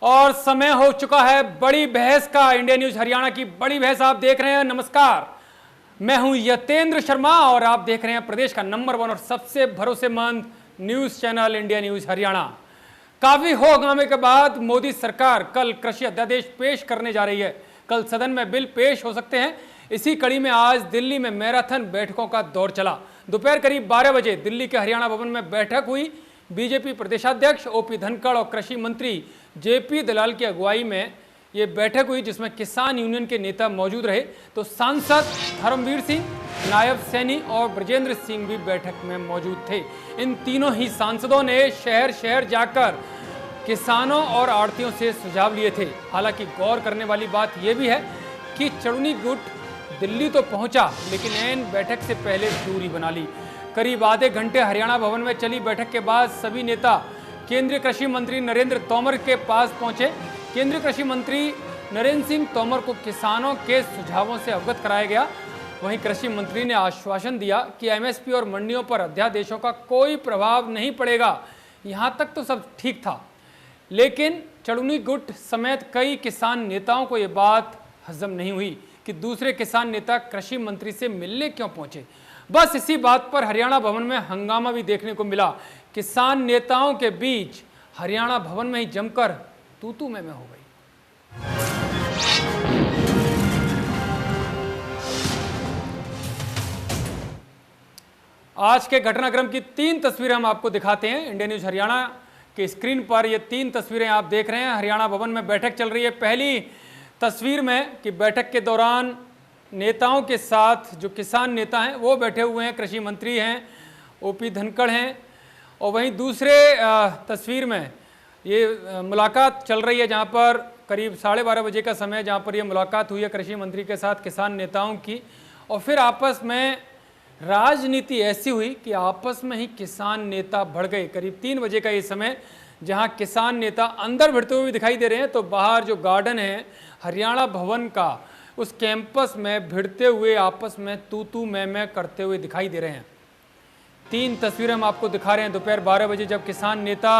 और समय हो चुका है बड़ी बहस का। इंडिया न्यूज हरियाणा की बड़ी बहस आप देख रहे हैं। नमस्कार, मैं हूं यतेंद्र शर्मा और आप देख रहे हैं प्रदेश का नंबर 1 और सबसे भरोसेमंद news channel India news Haryana. काफी हो हंगामे के बाद मोदी सरकार कल कृषि अध्यादेश पेश करने जा रही है। कल सदन में बिल पेश हो सकते हैं। इसी कड़ी में आज दिल्ली में मैराथन बैठकों का दौर चला। दोपहर करीब 12 बजे दिल्ली के हरियाणा भवन में बैठक हुई। बीजेपी प्रदेशाध्यक्ष ओपी धनखड़ और कृषि मंत्री जेपी दलाल की अगुवाई में ये बैठक हुई, जिसमें किसान यूनियन के नेता मौजूद रहे। तो सांसद धर्मवीर सिंह, नायब सैनी और ब्रजेंद्र सिंह भी बैठक में मौजूद थे। इन तीनों ही सांसदों ने शहर शहर जाकर किसानों और आड़तियों से सुझाव लिए थे। हालांकि गौर करने वाली बात यह भी है कि चुड़नी गुट दिल्ली तो पहुंचा, लेकिन ऐन बैठक से पहले दूरी बना ली। करीब आधे घंटे हरियाणा भवन में चली बैठक के बाद सभी नेता केंद्रीय कृषि मंत्री नरेंद्र तोमर के पास पहुंचे। केंद्रीय कृषि मंत्री नरेंद्र सिंह तोमर को किसानों के सुझावों से अवगत कराया गया। वहीं कृषि मंत्री ने आश्वासन दिया कि एमएसपी और मंडियों पर अध्यादेशों का कोई प्रभाव नहीं पड़ेगा। यहां तक तो सब ठीक था, लेकिन चुड़नी गुट समेत कई किसान नेताओं को यह बात हजम नहीं हुई कि दूसरे किसान नेता कृषि मंत्री से मिलने क्यों पहुंचे। बस इसी बात पर हरियाणा भवन में हंगामा भी देखने को मिला। किसान नेताओं के बीच हरियाणा भवन में ही जमकर तू मैं हो गई। आज के घटनाक्रम की 3 तस्वीरें हम आपको दिखाते हैं। इंडिया न्यूज हरियाणा के स्क्रीन पर ये 3 तस्वीरें आप देख रहे हैं। हरियाणा भवन में बैठक चल रही है। पहली तस्वीर में कि बैठक के दौरान नेताओं के साथ जो किसान नेता हैं वो बैठे हुए हैं। कृषि मंत्री हैं, ओपी धनखड़ हैं। और वहीं दूसरे तस्वीर में ये मुलाकात चल रही है, जहां पर करीब 12:30 बजे का समय, जहां पर ये मुलाकात हुई है कृषि मंत्री के साथ किसान नेताओं की। और फिर आपस में राजनीति ऐसी हुई कि आपस में ही किसान नेता बढ़ गए। करीब 3 बजे का ये समय, जहां किसान नेता अंदर भिड़ते हुए दिखाई दे रहे हैं, तो बाहर जो गार्डन है हरियाणा भवन का, उस कैंपस में भिड़ते हुए आपस में तू मैं करते हुए दिखाई दे रहे हैं। 3 तस्वीरें हम आपको दिखा रहे हैं। दोपहर 12 बजे जब किसान नेता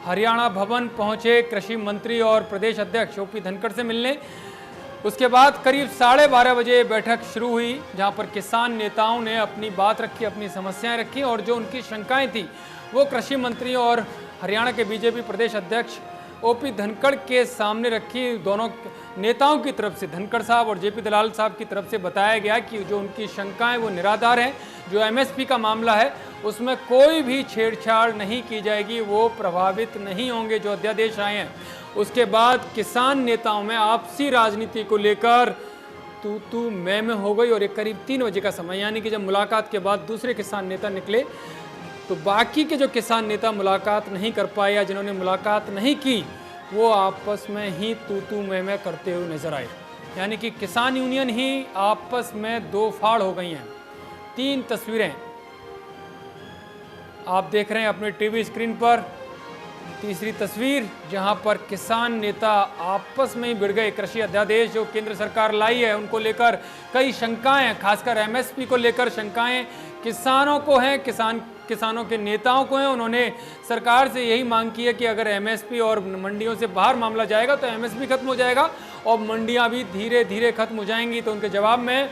हरियाणा भवन पहुंचे कृषि मंत्री और प्रदेश अध्यक्ष ओपी धनखड़ से मिलने, उसके बाद करीब 12:30 बजे बैठक शुरू हुई, जहां पर किसान नेताओं ने अपनी बात रखी, अपनी समस्याएं रखी और जो उनकी शंकाएं थी वो कृषि मंत्री और हरियाणा के बीजेपी प्रदेश अध्यक्ष ओपी धनखड़ के सामने रखी। दोनों नेताओं की तरफ से, धनखड़ साहब और जेपी दलाल साहब की तरफ से बताया गया कि जो उनकी शंकाएं वो निराधार हैं। जो एमएसपी का मामला है उसमें कोई भी छेड़छाड़ नहीं की जाएगी, वो प्रभावित नहीं होंगे जो अध्यादेश आए हैं। उसके बाद किसान नेताओं में आपसी राजनीति को लेकर तू मैं हो गई। और एक करीब 3 बजे का समय, यानी कि जब मुलाकात के बाद दूसरे किसान नेता निकले, तो बाकी के जो किसान नेता मुलाकात नहीं कर पाए या जिन्होंने मुलाकात नहीं की, वो आपस में ही तू मैं करते हुए नजर आए। यानी कि किसान यूनियन ही आपस में 2 फाड़ हो गई हैं। 3 तस्वीरें आप देख रहे हैं अपने टीवी स्क्रीन पर। तीसरी तस्वीर, जहां पर किसान नेता आपस में ही भिड़ गए। कृषि अध्यादेश जो केंद्र सरकार लाई है उनको लेकर कई शंकाएं, खासकर एमएसपी को लेकर शंकाएं किसानों को हैं, किसानों के नेताओं को हैं। उन्होंने सरकार से यही मांग की है कि अगर एमएसपी और मंडियों से बाहर मामला जाएगा तो एमएसपी खत्म हो जाएगा और मंडियां भी धीरे धीरे खत्म हो जाएंगी। तो उनके जवाब में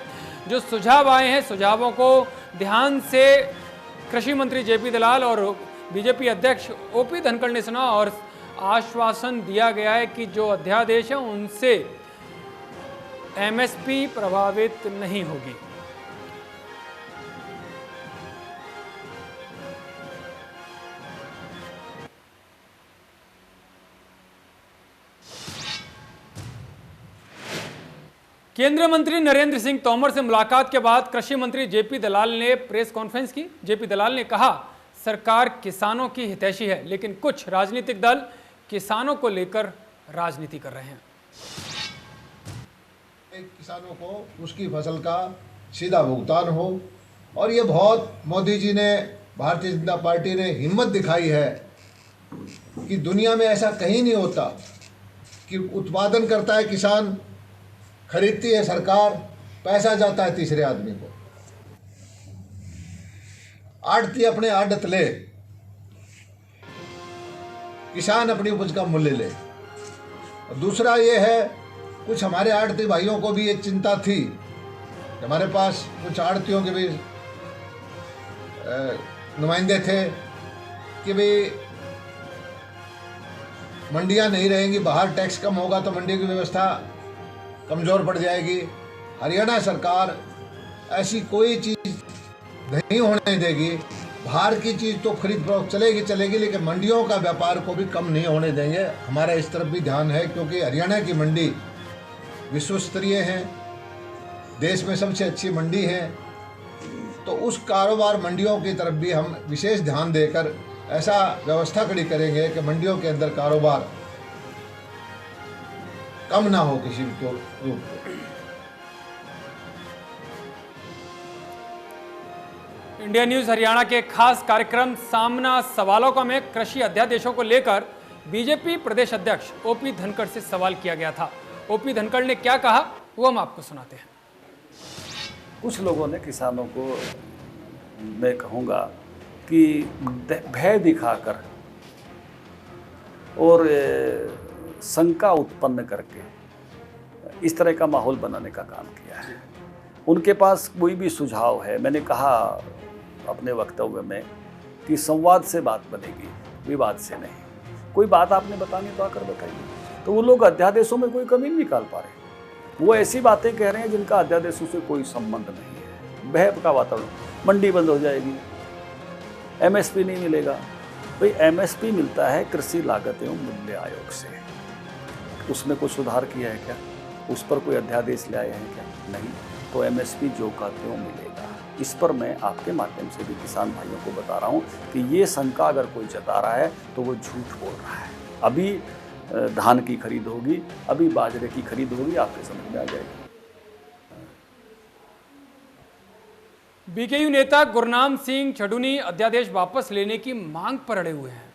जो सुझाव आए हैं, सुझावों को ध्यान से कृषि मंत्री जेपी दलाल और बीजेपी अध्यक्ष ओपी धनखड़ ने सुना और आश्वासन दिया गया है कि जो अध्यादेश है उनसे एमएसपी प्रभावित नहीं होगी। केंद्रीय मंत्री नरेंद्र सिंह तोमर से मुलाकात के बाद कृषि मंत्री जेपी दलाल ने प्रेस कॉन्फ्रेंस की। जेपी दलाल ने कहा, सरकार किसानों की हितैषी है, लेकिन कुछ राजनीतिक दल किसानों को लेकर राजनीति कर रहे हैं। किसानों को उसकी फसल का सीधा भुगतान हो, और ये बहुत मोदी जी ने, भारतीय जनता पार्टी ने हिम्मत दिखाई है कि दुनिया में ऐसा कहीं नहीं होता कि उत्पादन करता है किसान, खरीदती है सरकार, पैसा जाता है तीसरे आदमी को, आड़ती अपने आड़त ले, किसान अपनी उपज का मूल्य ले। और दूसरा ये है, कुछ हमारे आड़ती भाइयों को भी ये चिंता थी, हमारे पास कुछ आड़तियों के भी नुमाइंदे थे कि भाई मंडियां नहीं रहेंगी, बाहर टैक्स कम होगा तो मंडी की व्यवस्था कमज़ोर पड़ जाएगी। हरियाणा सरकार ऐसी कोई चीज़ नहीं होने देगी, बाहर की चीज़ तो खरीद फरोख्त चलेगी, लेकिन मंडियों का व्यापार को भी कम नहीं होने देंगे। हमारा इस तरफ भी ध्यान है, क्योंकि हरियाणा की मंडी विश्व स्तरीय है, देश में सबसे अच्छी मंडी है, तो उस कारोबार मंडियों की तरफ भी हम विशेष ध्यान देकर ऐसा व्यवस्था खड़ी करेंगे कि मंडियों के अंदर कारोबार कम ना हो किसी रूप में। इंडिया न्यूज हरियाणा के खास कार्यक्रम सामना सवालों का में कृषि अध्यादेशों को लेकर बीजेपी प्रदेश अध्यक्ष ओपी धनखड़ से सवाल किया गया था। ओपी धनखड़ ने क्या कहा वो हम आपको सुनाते हैं। कुछ लोगों ने किसानों को, मैं कहूँगा कि भय दिखाकर और शंका उत्पन्न करके इस तरह का माहौल बनाने का काम किया है। उनके पास कोई भी सुझाव है, मैंने कहा अपने वक्तव्य में कि संवाद से बात बनेगी, विवाद से नहीं। कोई बात आपने बतानी तो आकर बताइए। तो वो लोग अध्यादेशों में कोई कमी नहीं निकाल पा रहे, वो ऐसी बातें कह रहे हैं जिनका अध्यादेशों से कोई संबंध नहीं है। भय का वातावरण, मंडी बंद हो जाएगी, एमएसपी नहीं मिलेगा। भाई एमएसपी मिलता है कृषि लागत एवं मूल्य आयोग से, उसमें कुछ सुधार किया है क्या? उस पर कोई अध्यादेश ले आए हैं क्या? नहीं। तो एमएसपी जो का त्यों मिलेगा। इस पर मैं आपके माध्यम से भी किसान भाइयों को बता रहा हूँ कि ये शंका अगर कोई जता रहा है तो वो झूठ बोल रहा है। अभी धान की खरीद होगी, अभी बाजरे की खरीद होगी, आपके समझ में आ जाएगी। बीकेयू नेता गुरनाम सिंह चढ़ूनी अध्यादेश वापस लेने की मांग पर अड़े हुए हैं।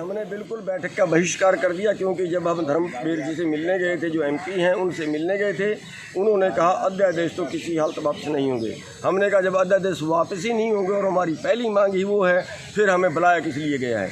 हमने बिल्कुल बैठक का बहिष्कार कर दिया, क्योंकि जब हम धर्मवीर जी से मिलने गए थे, जो एमपी हैं उनसे मिलने गए थे, उन्होंने कहा अध्यादेश तो किसी हालत वापस नहीं होंगे। हमने कहा जब अध्यादेश वापस ही नहीं होंगे और हमारी पहली मांग ही वो है, फिर हमें बुलाया किस लिए गया है?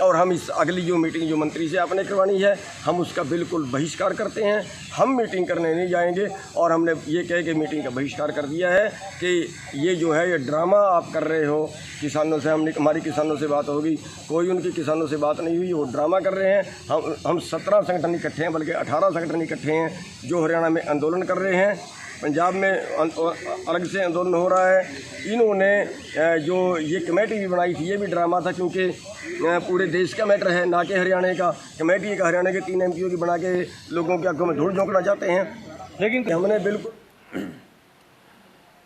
और हम इस अगली जो मीटिंग जो मंत्री से आपने करवानी है, हम उसका बिल्कुल बहिष्कार करते हैं। हम मीटिंग करने नहीं जाएंगे और हमने ये कह के मीटिंग का बहिष्कार कर दिया है कि ये जो है ये ड्रामा आप कर रहे हो। किसानों से हमारी किसानों से बात होगी, कोई उनकी किसानों से बात नहीं हुई, वो ड्रामा कर रहे हैं। हम 17 संगठन इकट्ठे हैं, बल्कि 18 संगठन इकट्ठे हैं जो हरियाणा में आंदोलन कर रहे हैं। पंजाब में अलग से आंदोलन हो रहा है। इन्होंने जो ये कमेटी भी बनाई थी, ये भी ड्रामा था, क्योंकि पूरे देश का मैटर है, ना कि हरियाणा का। कमेटी का हरियाणा के 3 एमपीओ की बना के लोगों की आंखों में धूल झोंकना चाहते हैं, लेकिन हमने बिल्कुल।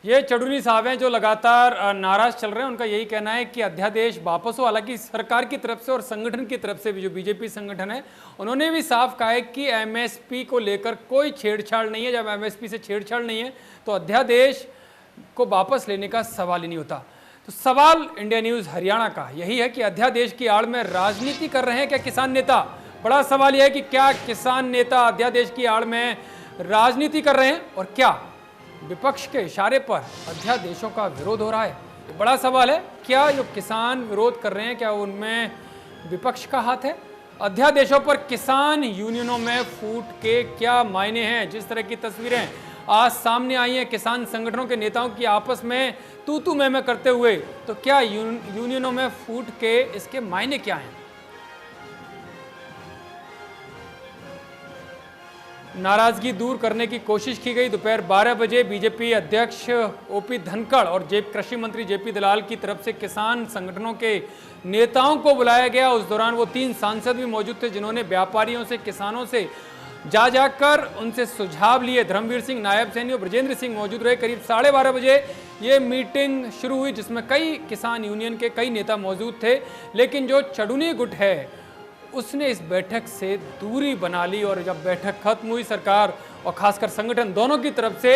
ये चढ़ूनी साहब हैं जो लगातार नाराज चल रहे हैं। उनका यही कहना है कि अध्यादेश वापस हो। हालांकि सरकार की तरफ से और संगठन की तरफ से भी, जो बीजेपी संगठन है, उन्होंने भी साफ कहा है कि एमएसपी को लेकर कोई छेड़छाड़ नहीं है। जब एमएसपी से छेड़छाड़ नहीं है तो अध्यादेश को वापस लेने का सवाल ही नहीं होता। तो सवाल इंडिया न्यूज़ हरियाणा का यही है कि अध्यादेश की आड़ में राजनीति कर रहे हैं क्या किसान नेता? बड़ा सवाल यह है कि क्या किसान नेता अध्यादेश की आड़ में राजनीति कर रहे हैं और क्या विपक्ष के इशारे पर अध्यादेशों का विरोध हो रहा है? ये बड़ा सवाल है। क्या जो किसान विरोध कर रहे हैं, क्या उनमें विपक्ष का हाथ है? अध्यादेशों पर किसान यूनियनों में फूट के क्या मायने हैं? जिस तरह की तस्वीरें आज सामने आई हैं किसान संगठनों के नेताओं की आपस में तू मैं करते हुए, तो क्या यूनियनों में फूट के इसके मायने क्या हैं? नाराजगी दूर करने की कोशिश की गई। दोपहर 12 बजे बीजेपी अध्यक्ष ओपी धनखड़ और कृषि मंत्री जेपी दलाल की तरफ से किसान संगठनों के नेताओं को बुलाया गया। उस दौरान वो 3 सांसद भी मौजूद थे जिन्होंने व्यापारियों से, किसानों से जाकर उनसे सुझाव लिए। धर्मवीर सिंह, नायब सैनी और ब्रजेंद्र सिंह मौजूद रहे। करीब 12:30 बजे ये मीटिंग शुरू हुई, जिसमें कई किसान यूनियन के कई नेता मौजूद थे। लेकिन जो चढ़ूनी गुट है उसने इस बैठक से दूरी बना ली और जब बैठक खत्म हुई, सरकार और खासकर संगठन दोनों की तरफ से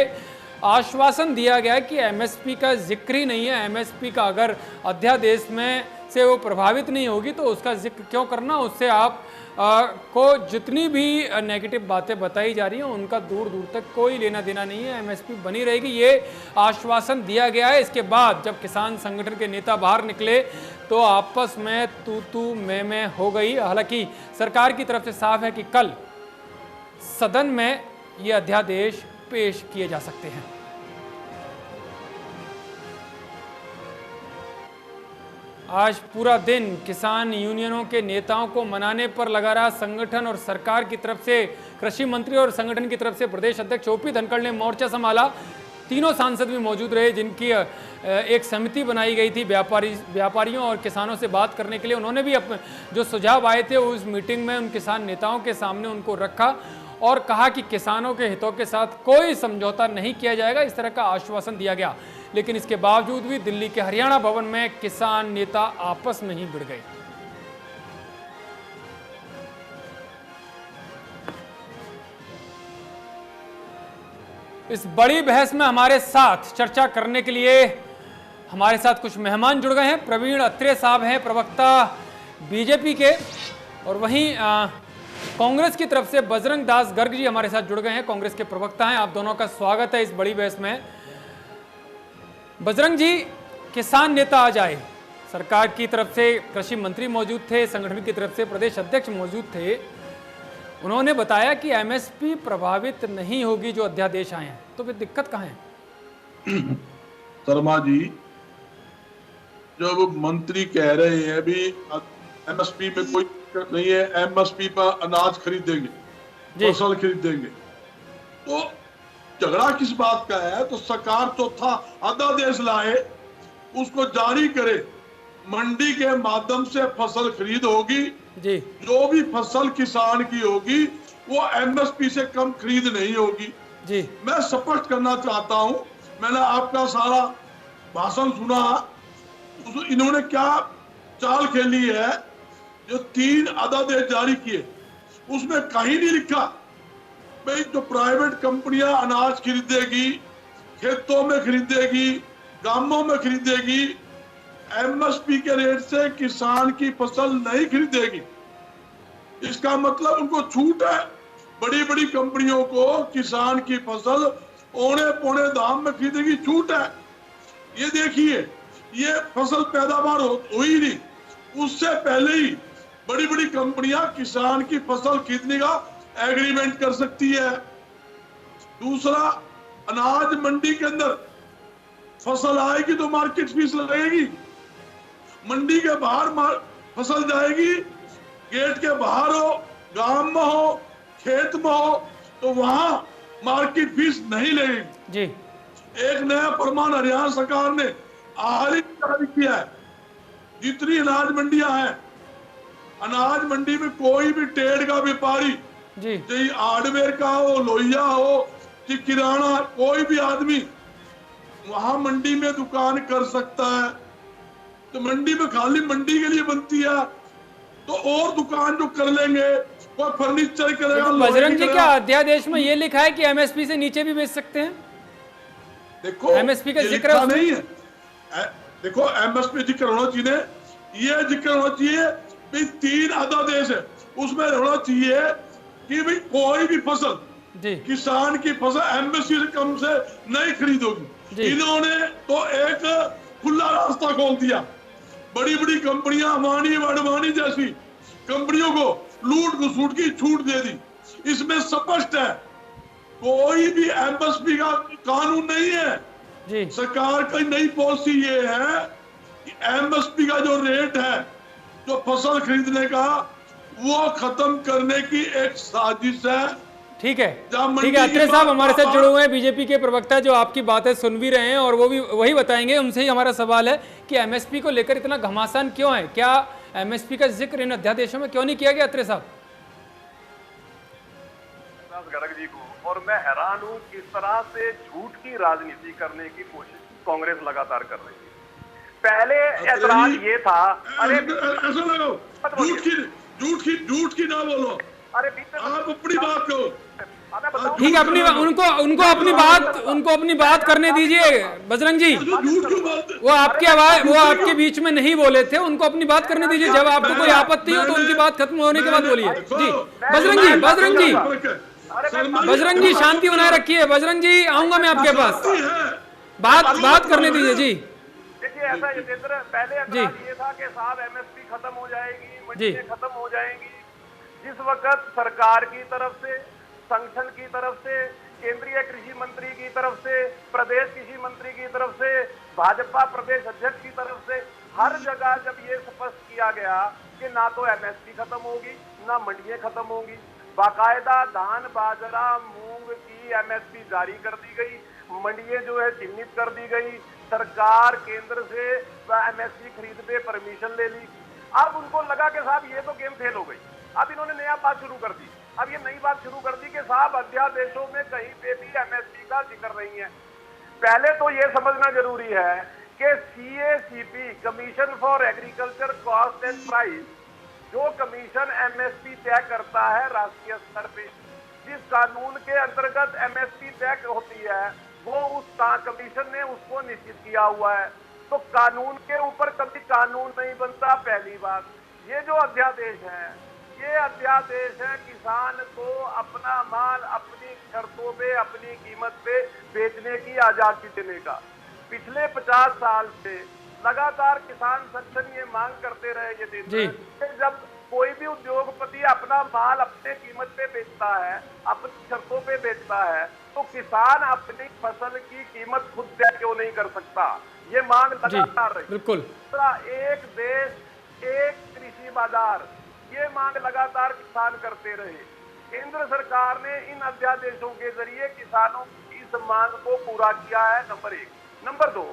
आश्वासन दिया गया कि एमएसपी का जिक्र ही नहीं है। एमएसपी का अगर अध्यादेश में से वो प्रभावित नहीं होगी तो उसका जिक्र क्यों करना। उससे आप को जितनी भी नेगेटिव बातें बताई जा रही हैं उनका दूर दूर तक कोई लेना देना नहीं है। एमएसपी बनी रहेगी, ये आश्वासन दिया गया है। इसके बाद जब किसान संगठन के नेता बाहर निकले तो आपस में तू मैं हो गई। हालांकि सरकार की तरफ से साफ है कि कल सदन में ये अध्यादेश पेश किए जा सकते हैं। आज पूरा दिन किसान यूनियनों के नेताओं को मनाने पर लगा रहा। संगठन और सरकार की तरफ से कृषि मंत्री और संगठन की तरफ से प्रदेश अध्यक्ष ओपी धनखड़ ने मोर्चा संभाला। तीनों सांसद भी मौजूद रहे, जिनकी एक समिति बनाई गई थी व्यापारियों और किसानों से बात करने के लिए। उन्होंने भी अपने जो सुझाव आए थे उस मीटिंग में उन किसान नेताओं के सामने उनको रखा और कहा कि किसानों के हितों के साथ कोई समझौता नहीं किया जाएगा, इस तरह का आश्वासन दिया गया। लेकिन इसके बावजूद भी दिल्ली के हरियाणा भवन में किसान नेता आपस में ही भिड़ गए। इस बड़ी बहस में हमारे साथ चर्चा करने के लिए हमारे साथ कुछ मेहमान जुड़ गए हैं। प्रवीण अत्रे साहब हैं, प्रवक्ता बीजेपी के, और वहीं कांग्रेस की तरफ से बजरंग दास गर्ग जी हमारे साथ जुड़ गए हैं, कांग्रेस के प्रवक्ता हैं। आप दोनों का स्वागत है इस बड़ी बहस में। बजरंग जी, किसान नेता आज आए, सरकार की तरफ से कृषि मंत्री मौजूद थे, संगठन की तरफ से प्रदेश अध्यक्ष मौजूद थे। उन्होंने बताया कि एमएसपी प्रभावित नहीं होगी जो अध्यादेश आए हैं, तो फिर दिक्कत कहां है? शर्मा जी, जब मंत्री कह रहे हैं भी एमएसपी में कोई दिक्कत नहीं है, एमएसपी पर अनाज खरीदेंगे, फसल खरीदेंगे, तो झगड़ा किस बात का है? तो सरकार चौथा अध्यादेश लाए, उसको जारी करे, मंडी के माध्यम से फसल खरीद होगी जी। जो भी फसल किसान की होगी वो एमएसपी से कम खरीद नहीं होगी जी। मैं स्पष्ट करना चाहता हूं, मैंने आपका सारा भाषण सुना, इन्होंने क्या चाल खेली है। जो 3 अध्यादेश जारी किए उसमें कहीं नहीं लिखा भाई जो प्राइवेट कंपनियां अनाज खरीदेगी, खेतों में खरीदेगी, गांवों में खरीदेगी, एमएसपी के रेट से किसान की फसल नहीं खरीदेगी। इसका मतलब उनको छूट है। बड़ी बड़ी कंपनियों को किसान की फसल औने पौने दाम में खरीदेगी, छूट है। ये देखिए, ये फसल पैदावार हुई नहीं, उससे पहले ही बड़ी बड़ी कंपनियां किसान की फसल खरीदने का एग्रीमेंट कर सकती है। दूसरा, अनाज मंडी के अंदर फसल आएगी तो मार्केट फीस लगेगी, मंडी के बाहर फसल जाएगी, गेट के बाहर हो, गांव में हो, खेत में हो, तो वहां मार्केट फीस नहीं लगेगी जी। एक नया फरमान हरियाणा सरकार ने हाल ही जारी किया है। जितनी अनाज मंडियां हैं, अनाज मंडी में कोई भी ट्रेड का व्यापारी, चाहे हार्डवेयर का हो, लोहिया हो, चाहे किराना, कोई भी आदमी वहां मंडी में दुकान कर सकता है। तो मंडी में खाली मंडी के लिए बनती है, तो और दुकान जो कर लेंगे, कोई फर्नीचर करेगा। बजरंग जी, क्या अध्यादेश में ये लिखा है कि एमएसपी से नीचे भी बेच सकते हैं? देखो, एमएसपी का जिक्र नहीं है। देखो, एमएसपी जिक्र होना चाहिए, ये जिक्र होना चाहिए भाई 3 अध्यादेश है, उसमें होना चाहिए कि भाई कोई भी फसल किसान की फसल एमएसपी से कम से नहीं खरीदोगी। इन्होंने तो एक खुला रास्ता खोल दिया। बड़ी बड़ी कंपनियां, अमानी वडवानी जैसी कंपनियों को लूट घसूट की छूट दे दी। इसमें स्पष्ट है कोई भी एमएसपी का कानून नहीं है जी। सरकार की नई पॉलिसी ये है कि एमएसपी का जो रेट है जो फसल खरीदने का, वो खत्म करने की एक साजिश है। ठीक है, ठीक है। अत्रे साहब हमारे साथ जुड़े हुए हैं, बीजेपी के प्रवक्ता, जो आपकी बातें सुन भी रहे हैं और वो भी वही बताएंगे। उनसे ही हमारा सवाल है कि एमएसपी को लेकर इतना घमासान क्यों है? क्या एमएसपी का जिक्र इन अध्यादेशों में क्यों नहीं किया गया? अत्रे साहब, गर्ग जी को, और मैं हैरान हूं किस तरह से झूठ की राजनीति करने की कोशिश कांग्रेस लगातार कर रही है। पहले ऐतराज ये था, अरे ऐसा लगाओ, झूठ की ना बोलो, अरे आप अपनी बात करो। मैं बताऊं, ठीक है, अपनी उनको अपनी बात करने दीजिए। बजरंग जी, झूठ क्यों बोलते? वो आपकी आवाज, वो आपके बीच में नहीं बोले थे, उनको अपनी बात करने दीजिए। जब आपको कोई आपत्ति हो तो उनकी बात खत्म होने के बाद बोलिए। जी बजरंग जी शांति बनाए रखिए। बजरंग जी आऊंगा मैं आपके पास, बात करने दीजिए। जी देखिए ऐसा जितेंद्र, पहले एतराज ये था कि साहब एमएसपी खत्म हो जाएगी, मंडियां खत्म हो जाएंगी। जिस वक्त सरकार की तरफ से, संगठन की तरफ से, केंद्रीय कृषि मंत्री की तरफ से, प्रदेश कृषि मंत्री की तरफ से, भाजपा प्रदेश अध्यक्ष की तरफ से, हर जगह जब ये स्पष्ट किया गया कि ना तो एमएसपी खत्म होगी, ना मंडियां खत्म होंगी, बाकायदा धान, बाजरा, मूंग की एमएसपी जारी कर दी गई, मंडियां जो है चिन्हित कर दी गई, सरकार केंद्र से एमएसपी खरीद पे परमिशन ले ली। अब उनको लगा कि साहब ये तो गेम फेल हो गई। अब इन्होंने नया बात शुरू कर दी। अब ये नई बात शुरू कर दी कि साहब अध्यादेशों में कहीं पे भी एमएसपी का जिक्र नहीं है। पहले तो ये समझना जरूरी है कि CACP, commission for agriculture cost and price, जो कमीशन एमएसपी तय करता है राष्ट्रीय स्तर पे, जिस कानून के अंतर्गत एमएसपी तय होती है, वो उस कमीशन ने उसको निश्चित किया हुआ है। तो कानून के ऊपर कभी कानून नहीं बनता, पहली बात। ये जो अध्यादेश है, ये अध्यादेश है किसान को अपना माल अपनी शर्तों पे, अपनी कीमत पे बेचने की आजादी देने का। पिछले 50 साल से लगातार किसान संगठन ये मांग करते रहे ये जब कोई भी उद्योगपति अपना माल अपने कीमत पे बेचता है, अपनी शर्तों पे बेचता है, तो किसान अपनी फसल की कीमत खुद तय क्यों नहीं कर सकता? ये मांग लगातार रही। बिल्कुल। एक देश एक कृषि बाजार, ये मांग लगातार किसान करते रहे। केंद्र सरकार ने इन अध्यादेशों के जरिए किसानों की इस मांग को पूरा किया है, नंबर 1। नंबर 2,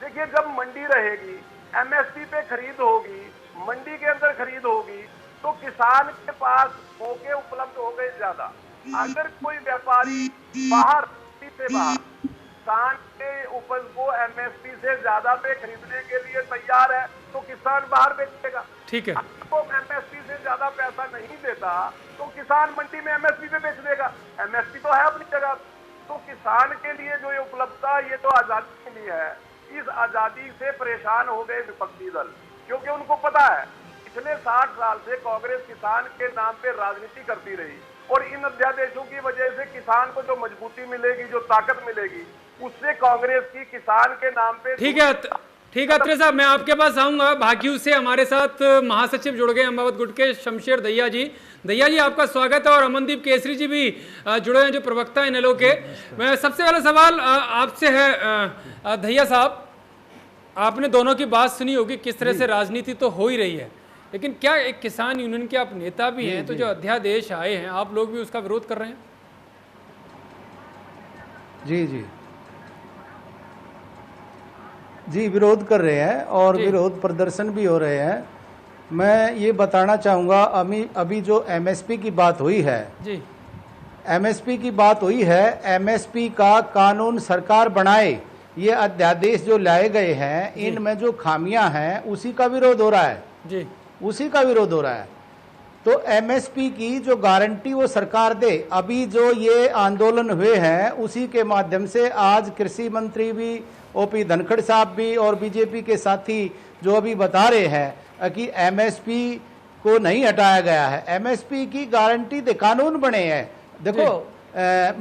देखिए जब मंडी रहेगी, एमएसपी पे खरीद होगी, मंडी के अंदर खरीद होगी, तो किसान के पास मौके उपलब्ध हो गए ज्यादा। अगर कोई व्यापारी बाहर से बाहर किसान के उपज को एमएसपी से ज्यादा पे खरीदने के लिए तैयार है, तो किसान बाहर बेचेगा। ठीक है। तो एमएसपी से ज्यादा पैसा नहीं देता तो किसान मंडी में एमएसपी पे बेच देगा। एमएसपी तो है अपनी जगह। तो किसान के लिए जो ये उपलब्धता, ये तो आजादी के लिए है। इस आजादी से परेशान हो गए विपक्षी दल, क्योंकि उनको पता है पिछले 60 साल से कांग्रेस किसान के नाम पे राजनीति करती रही, और इन अध्यादेशों की वजह से किसान को जो मजबूती मिलेगी, जो ताकत मिलेगी, उससे कांग्रेस की किसान के नाम पे। ठीक है अत्रे साहब, मैं आपके पास आऊंगा। भाग्यू से हमारे साथ महासचिव जुड़ गए अम्बावत गुट के शमशेर दहिया जी। दहिया जी आपका स्वागत है, और अमनदीप केसरी जी भी जुड़े हैं जो प्रवक्ता हैं इनेलो के। मैं सबसे पहला सवाल आपसे है दहिया साहब, आपने दोनों की बात सुनी होगी, किस तरह से राजनीति तो हो ही रही है, लेकिन क्या एक किसान यूनियन के आप नेता भी हैं, तो जो अध्यादेश आए हैं आप लोग भी उसका विरोध कर रहे हैं? जी विरोध कर रहे हैं, और विरोध प्रदर्शन भी हो रहे हैं। मैं ये बताना चाहूँगा, अभी जो एमएसपी की बात हुई है जी, एमएसपी की बात हुई है, एमएसपी का कानून सरकार बनाए, ये अध्यादेश जो लाए गए हैं, इनमें जो खामियां हैं उसी का विरोध हो रहा है जी, उसी का विरोध हो रहा है। तो एमएसपी की जो गारंटी वो सरकार दे। अभी जो ये आंदोलन हुए हैं उसी के माध्यम से आज कृषि मंत्री भी, ओपी धनखड़ साहब भी, और बीजेपी के साथी जो अभी बता रहे हैं कि एमएसपी को नहीं हटाया गया है। एमएसपी की गारंटी दे, कानून बने हैं। देखो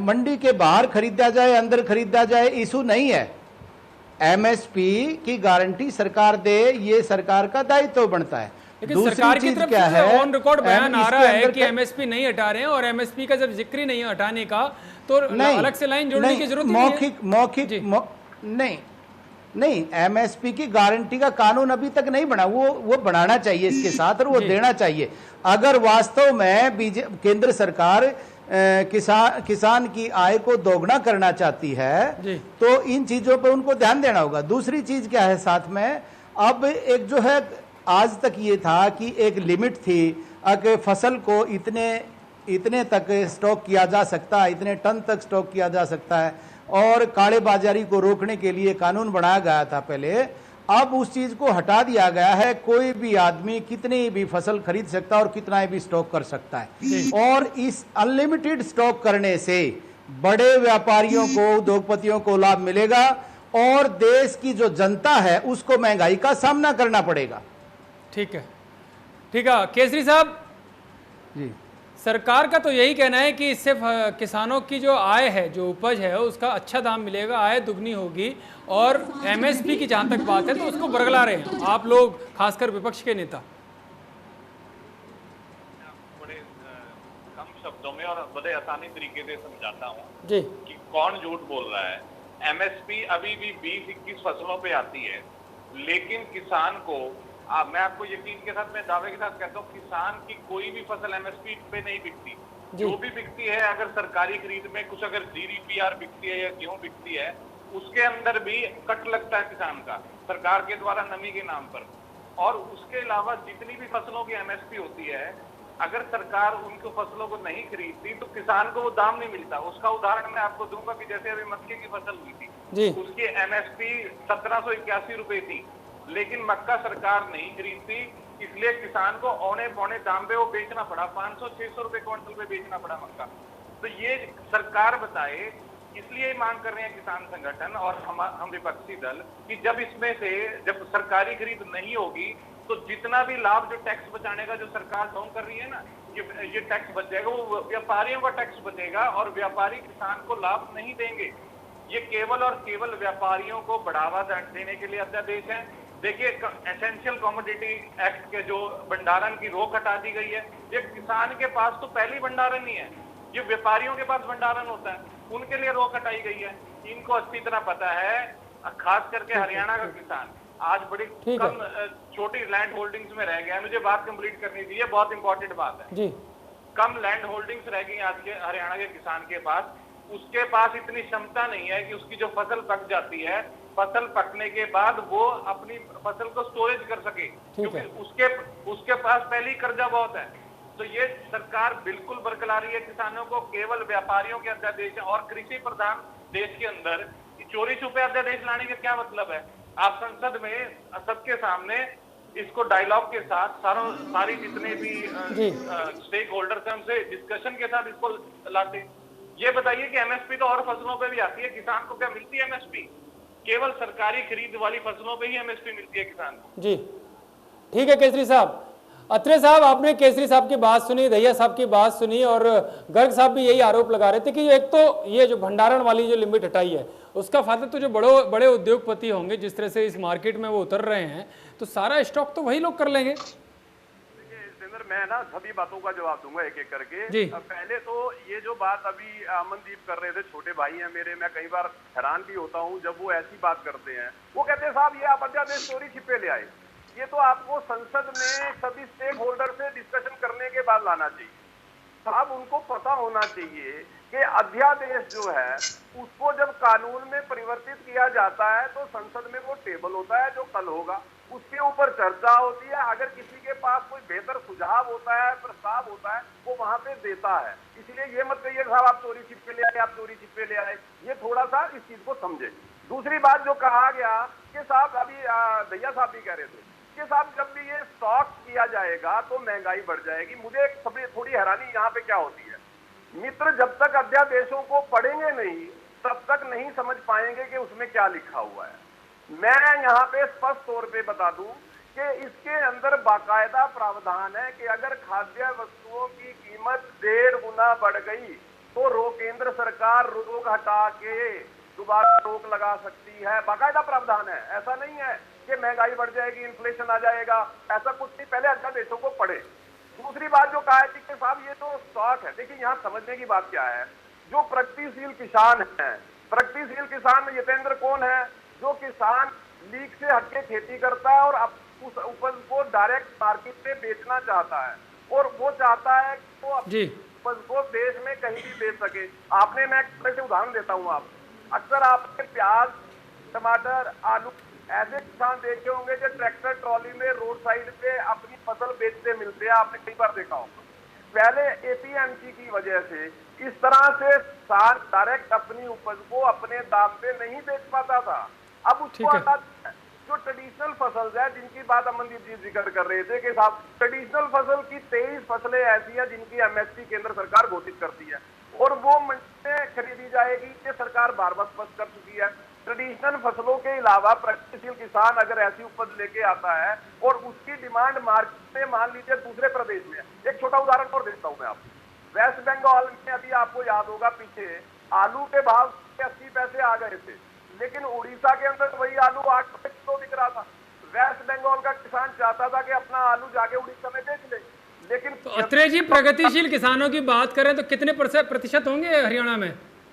मंडी के बाहर खरीदा जाए, अंदर खरीदा जाए, इशू नहीं है। एमएसपी की गारंटी सरकार दे, ये सरकार का दायित्व बनता है। लेकिन सरकार की तरफ से ऑन रिकॉर्ड बयान आ रहा है कि एमएसपी नहीं हटा रहे हैं, और एमएसपी का जब जिक्र नहीं हटाने का, तो अलग से लाइन जोड़ने की जरूरत नहीं, एमएसपी की गारंटी का कानून अभी तक नहीं बना, वो बनाना चाहिए इसके साथ, और वो देना चाहिए। अगर वास्तव में केंद्र सरकार किसान की आय को दोगुना करना चाहती है तो इन चीजों पर उनको ध्यान देना होगा। दूसरी चीज क्या है साथ में, अब एक जो है, आज तक ये था कि एक लिमिट थी कि फसल को इतने तक स्टॉक किया जा सकता है, इतने टन तक स्टॉक किया जा सकता है, और काले बाजारी को रोकने के लिए कानून बनाया गया था पहले। अब उस चीज को हटा दिया गया है। कोई भी आदमी कितनी भी फसल खरीद सकता है और कितना भी स्टॉक कर सकता है, और इस अनलिमिटेड स्टॉक करने से बड़े व्यापारियों को, उद्योगपतियों को लाभ मिलेगा और देश की जो जनता है उसको महंगाई का सामना करना पड़ेगा। ठीक है, ठीक है केसरी साहब जी, सरकार का तो यही कहना है कि इससे किसानों की जो आय है, जो उपज है, उसका अच्छा दाम मिलेगा, आय दुगनी होगी, और एमएसपी की जहां तक बात है तो उसको बरगला रहे हैं आप लोग, खासकर विपक्ष के नेता। बड़े कम शब्दों में और बड़े आसानी तरीके से समझाता हूँ जी कि कौन झूठ बोल रहा है। एमएसपी अभी भी 20-21 फसलों पे आती है, लेकिन किसान को मैं आपको यकीन के साथ, मैं दावे के साथ कहता हूँ, किसान की कोई भी फसल एमएसपी पे नहीं बिकती। जो भी बिकती है, अगर सरकारी खरीद में कुछ अगर जीडीपीआर बिकती है या गेहूं बिकती है, उसके अंदर भी कट लगता है किसान का सरकार के द्वारा नमी के नाम पर। और उसके अलावा जितनी भी फसलों की एमएसपी होती है, अगर सरकार उनको फसलों को नहीं खरीदती तो किसान को वो दाम नहीं मिलता। उसका उदाहरण मैं आपको दूंगा कि जैसे अभी मक्के की फसल हुई थी, उसकी एमएसपी 1781 रुपए थी, लेकिन मक्का सरकार नहीं खरीदती, इसलिए किसान को औने पौने दाम पे वो बेचना पड़ा, 500-600 रुपए क्विंटल पे बेचना पड़ा मक्का। तो ये सरकार बताए, इसलिए मांग कर रहे हैं किसान संगठन और हम विपक्षी दल कि जब इसमें से जब सरकारी खरीद नहीं होगी तो जितना भी लाभ, जो टैक्स बचाने का जो सरकार ढोंग कर रही है ना, ये टैक्स बच जाएगा, वो व्यापारियों का टैक्स बचेगा और व्यापारी किसान को लाभ नहीं देंगे। ये केवल और केवल व्यापारियों को बढ़ावा देने के लिए अध्यादेश है। देखिए, एसेंशियल कमोडिटी एक्ट के जो भंडारण की रोक हटा दी गई है, ये किसान के पास तो पहली भंडारण नहीं है, ये व्यापारियों के पास भंडारण होता है, उनके लिए रोक हटाई गई है। इनको अच्छी तरह पता है, खास करके हरियाणा का किसान आज बड़ी कम छोटी लैंड होल्डिंग्स में रह गया है। मुझे बात कंप्लीट करनी थी, ये बहुत इंपॉर्टेंट बात है जी। कम लैंड होल्डिंग्स रह गई आज के हरियाणा के किसान के पास, उसके पास इतनी क्षमता नहीं है कि उसकी जो फसल पक जाती है, फसल पकने के बाद वो अपनी फसल को स्टोरेज कर सके, क्योंकि उसके पास पहले ही कर्जा बहुत है। तो ये सरकार बिल्कुल बरकला रही है किसानों को, केवल व्यापारियों के अध्यादेश और कृषि प्रधान देश के अंदर चोरी छुपे अध्यादेश लाने का क्या मतलब है? आप संसद में सबके सामने इसको डायलॉग के साथ सारी जितने भी स्टेक होल्डर्स हैं उनसे डिस्कशन के साथ इसको लाते। ये बताइए कि एमएसपी तो और फसलों पे भी आती है, किसान को क्या मिलती है एमएसपी? केवल सरकारी खरीद वाली फसलों पे ही एमएसपी मिलती है किसान को जी। ठीक है केसरी साहब। अत्रे साहब, आपने केसरी साहब की बात सुनी, दहिया साहब की बात सुनी, और गर्ग साहब भी यही आरोप लगा रहे थे कि एक तो ये जो भंडारण वाली जो लिमिट हटाई है उसका फायदा तो जो बड़े उद्योगपति होंगे, जिस तरह से इस मार्केट में वो उतर रहे हैं, तो सारा स्टॉक तो वही लोग कर लेंगे। मैं ना सभी बातों का जवाब दूंगा एक एक करके जी। पहले तो ये जो बात अभी अमनदीप कर रहे थे, छोटे भाई हैं मेरे, मैं कई बार हैरान भी होता हूँ जब वो ऐसी बात करते हैं। वो कहते हैं साहब ये आप अध्यादेश चोरी छिपे ले आए, ये तो आपको संसद में सभी स्टेक होल्डर से डिस्कशन करने के बाद लाना चाहिए। साहब उनको पता होना चाहिए कि अध्यादेश जो है उसको जब कानून में परिवर्तित किया जाता है तो संसद में वो टेबल होता है जो कल होगा, उसके ऊपर चर्चा होती है। अगर किसी के पास कोई बेहतर सुझाव होता है, प्रस्ताव होता है, वो वहां पे देता है। इसलिए ये मत कहिए साहब आप चोरी छिपे ले आए, आप चोरी छिपे ले आए, ये थोड़ा सा इस चीज को समझे। दूसरी बात जो कहा गया कि साहब अभी दहिया साहब भी कह रहे थे कि साहब जब भी ये स्टॉक किया जाएगा तो महंगाई बढ़ जाएगी। मुझे थोड़ी हैरानी यहाँ पे क्या होती है, मित्र जब तक अध्यादेशों को पढ़ेंगे नहीं तब तक नहीं समझ पाएंगे कि उसमें क्या लिखा हुआ है। मैं यहाँ पे स्पष्ट तौर पे बता दूं कि इसके अंदर बाकायदा प्रावधान है कि अगर खाद्य वस्तुओं की कीमत 1.5 गुना बढ़ गई तो केंद्र सरकार रोक हटा के दोबारा रोक लगा सकती है। बाकायदा प्रावधान है, ऐसा नहीं है कि महंगाई बढ़ जाएगी, इन्फ्लेशन आ जाएगा, ऐसा कुछ नहीं। पहले अध्यादेशों को पढ़े। दूसरी बात जो कहा है कि साहब ये तो स्टॉक है, देखिए यहाँ समझने की बात क्या है, जो प्रगतिशील किसान है, प्रगतिशील किसान में यतेंद्र कौन है? जो किसान लीक से हटके खेती करता है और उस उपज को डायरेक्ट मार्केट में बेचना चाहता है, और वो चाहता है कि वो उपज को देश में कहीं भी बेच सके। आपने, मैं एक उदाहरण देता हूँ, आप अक्सर आपने प्याज, टमाटर, आलू ऐसे किसान देखे होंगे जो ट्रैक्टर ट्रॉली में रोड साइड पे अपनी फसल बेचते मिलते हैं, आपने कई बार देखा होगा। पहले एपीएमसी की वजह से इस तरह से किसान डायरेक्ट अपनी उपज को अपने दाम पे नहीं बेच पाता था, अब उसको जो ट्रेडिशनल फसल है, जिनकी बात अमनदीप जी जिक्र कर रहे थे कि साहब ट्रेडिशनल फसल की 23 फसलें ऐसी हैं जिनकी एमएसपी केंद्र सरकार घोषित करती है और वो मंडी में खरीदी जाएगी, ये सरकार बार बार स्पष्ट कर चुकी है। ट्रेडिशनल फसलों के अलावा प्रगतिशील किसान अगर ऐसी उपज लेके आता है और उसकी डिमांड मार्केट में मान लीजिए दूसरे प्रदेश में, एक छोटा उदाहरण और देता हूं मैं आपको। वेस्ट बंगाल में अभी आपको याद होगा पीछे आलू के भाव 80 पैसे आ गए थे, लेकिन उड़ीसा के अंदर वही आलू 8 रुपए किलो बिक रहा था। वेस्ट बंगाल का किसान चाहता था कि अपना आलू जाके उड़ीसा में बेच ले, लेकिन अत्रे जी प्रगतिशील किसानों की बात करें तो कितने प्रतिशत होंगे हरियाणा में?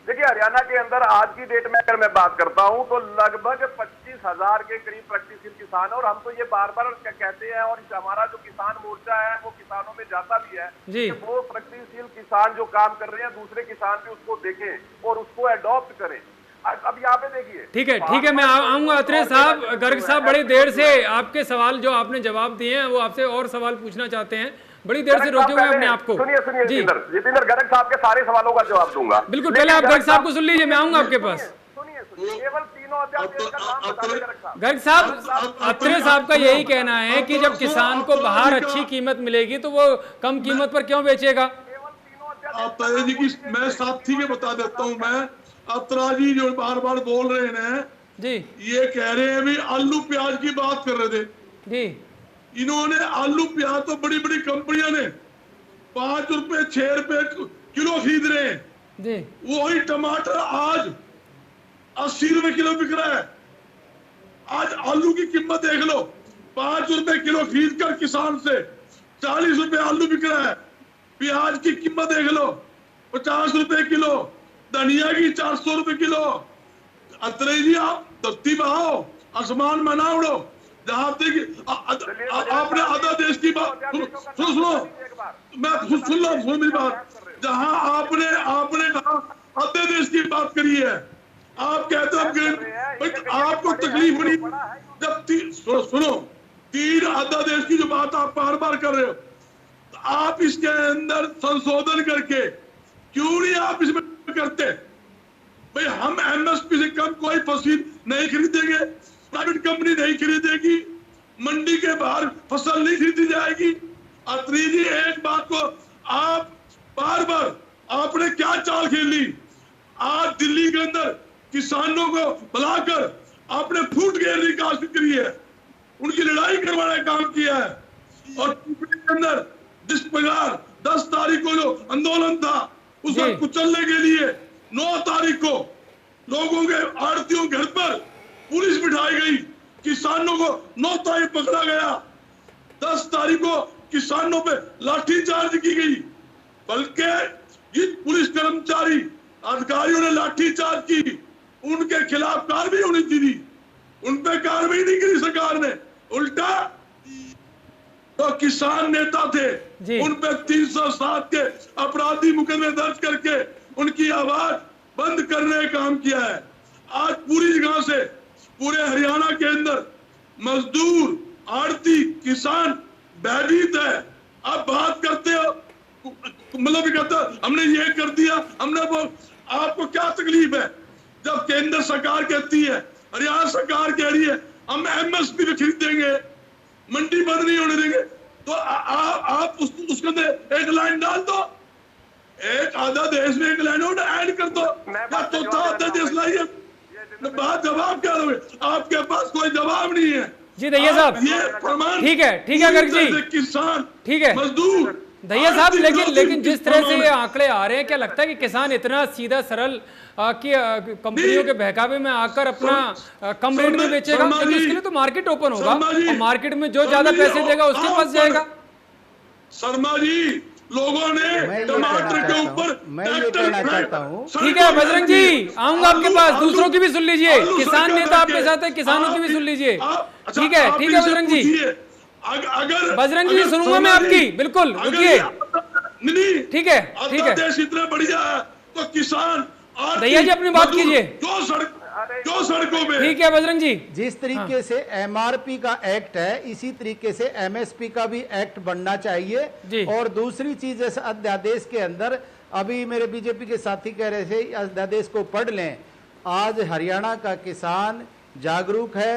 देखिए हरियाणा के अंदर आज की डेट में अगर मैं बात करता हूं तो लगभग 25,000 के करीब प्रगतिशील किसान है और हम तो ये बार बार कहते हैं और हमारा जो किसान मोर्चा है वो किसानों में जाता भी है जी। कि वो प्रगतिशील किसान जो काम कर रहे हैं दूसरे किसान भी उसको देखें और उसको अडॉप्ट करें। अब यहाँ पे देखिए, ठीक है मैं आऊंगा अत्रे साहब। गर्ग साहब बड़ी देर से आपके सवाल जो आपने जवाब दिए हैं वो आपसे और सवाल पूछना चाहते हैं, बड़ी देर से रोके हुए अपने आप को। सुनिए जितेंद्र गर्ग साहब के सारे सवालों का जवाब दूंगा। बिल्कुल, पहले आप गर्ग साहब को सुन लीजिए, मैं आऊंगा आपके पास। सुनिए केवल तीनों अध्यादेश का नाम बता दें गर्ग साहब। गर्ग साहब, अत्रे साहब का यही कहना है कि जब किसान को बाहर अच्छी कीमत मिलेगी तो वो कम कीमत पर क्यों बेचेगा? अत्रे जी की मैं साथी के बता देता हूँ। मैं अत्रा जी जो बार बार बोल रहे हैं जी, ये कह रहे हैं भी आलू प्याज की बात कर रहे थे जी, इन्होंने आलू प्याज तो बड़ी बड़ी कंपनियों ने 5 रुपए 6 रुपए किलो खरीद रहे हैं जी। वही टमाटर आज 80 रुपए किलो बिक रहा है। आज आलू की कीमत देख लो, 5 रुपए किलो खरीद कर किसान से 40 रुपए आलू बिक रहा है। प्याज की कीमत देख लो, 50 रुपए किलो, धनिया की 400 रुपए किलो। अत्रे जी आप धरती बहाओ, आसमान में ना उड़ो। जहां तक आपने आधा देश की बात सुनो मैं सुन लो मेरी बात। जहां आपने कहा आधे देश की बात करी है, आप कहते हो आपको तकलीफ नहीं जब सुनो 3 आधा देश की जो बात आप बार बार कर रहे हो, तो आप इसके अंदर संशोधन करके क्यों नहीं आप इसमें करते? भाई हम एमएसपी से कम कोई फसल नहीं खरीदेंगे, प्राइवेट कंपनी नहीं खरीदेगी, मंडी के बाहर फसल नहीं खरीदी जाएगी। अत्रे जी एक बात को आप बार बार आपने क्या चाल खेली? आज दिल्ली के अंदर किसानों को बुलाकर आपने फूट गेर निकासी करी है, उनकी लड़ाई करवाने का काम किया है। और के अंदर जिस प्रकार 10 तारीख को जो आंदोलन था उसे कुचलने के लिए 9 तारीख को लोगों के आड़तियों घर पर पुलिस बिठाई गई, किसानों को 9 तारीख पकड़ा गया, 10 तारीख को किसानों पे लाठीचार्ज की गई, बल्कि ये पुलिस कर्मचारी अधिकारियों ने लाठीचार्ज की, उनके खिलाफ कार्रवाई होनी चाहिए, उन पे कार्रवाई नहीं करी सरकार ने। उल्टा तो किसान नेता थे उन पे 307 के अपराधी मुकदमे दर्ज करके उनकी आवाज बंद करने का काम किया है। आज पूरी जगह से पूरे हरियाणा के अंदर मजदूर आड़ती किसान भयभीत है। आप बात करते हो मतलब कहते हो हमने ये कर दिया, हमने वो, आपको क्या तकलीफ है जब केंद्र सरकार कहती है, हरियाणा सरकार कह रही है हम एमएसपी पे खरीदेंगे, मंडी बंद नहीं होने देंगे, तो आप उसके अंदर एक लाइन डाल दो, एक आधा देश में एक लाइन और ऐड कर दो, या चौथा आधा देश लाइए। बात जवाब क्या दोगे? आपके पास कोई जवाब नहीं है जी दहिया साहब। ये प्रमाण ठीक है गर्ग जी, किसान ठीक है मजदूर दहिया साहब, लेकिन जिस तरह से ये आंकड़े आ रहे हैं, क्या लगता है कि किसान इतना सीधा सरल कि कंपनियों के बहकावे में आकर अपना कम रेट में बेचेगा? क्योंकि उसके लिए तो मार्केट ओपन होगा और मार्केट में जो ज्यादा पैसे देगा उसके पास जाएगा। शर्मा जी, लोगों ने टमाटर के ऊपर मैं ये कहना चाहता हूँ। ठीक है बजरंग जी, आऊंगा आपके पास, दूसरों की भी सुन लीजिए, किसान नेता आपके साथ है, किसानों की भी सुन लीजिए। ठीक है बजरंग जी, अगर बजरंग जी सुनूंगा मैं आपकी, बिल्कुल रुकिए। ठीक है देश इतना बढ़िया है तो किसान दहिया जी अपनी बात कीजिए। जो सड़कों में ठीक है बजरंग जी, जिस तरीके से एमआरपी का एक्ट है इसी तरीके से एमएसपी का भी एक्ट बनना चाहिए। और दूसरी चीज जैसे अध्यादेश के अंदर अभी मेरे बीजेपी के साथी कह रहे थे अध्यादेश को पढ़ लें। आज हरियाणा का किसान जागरूक है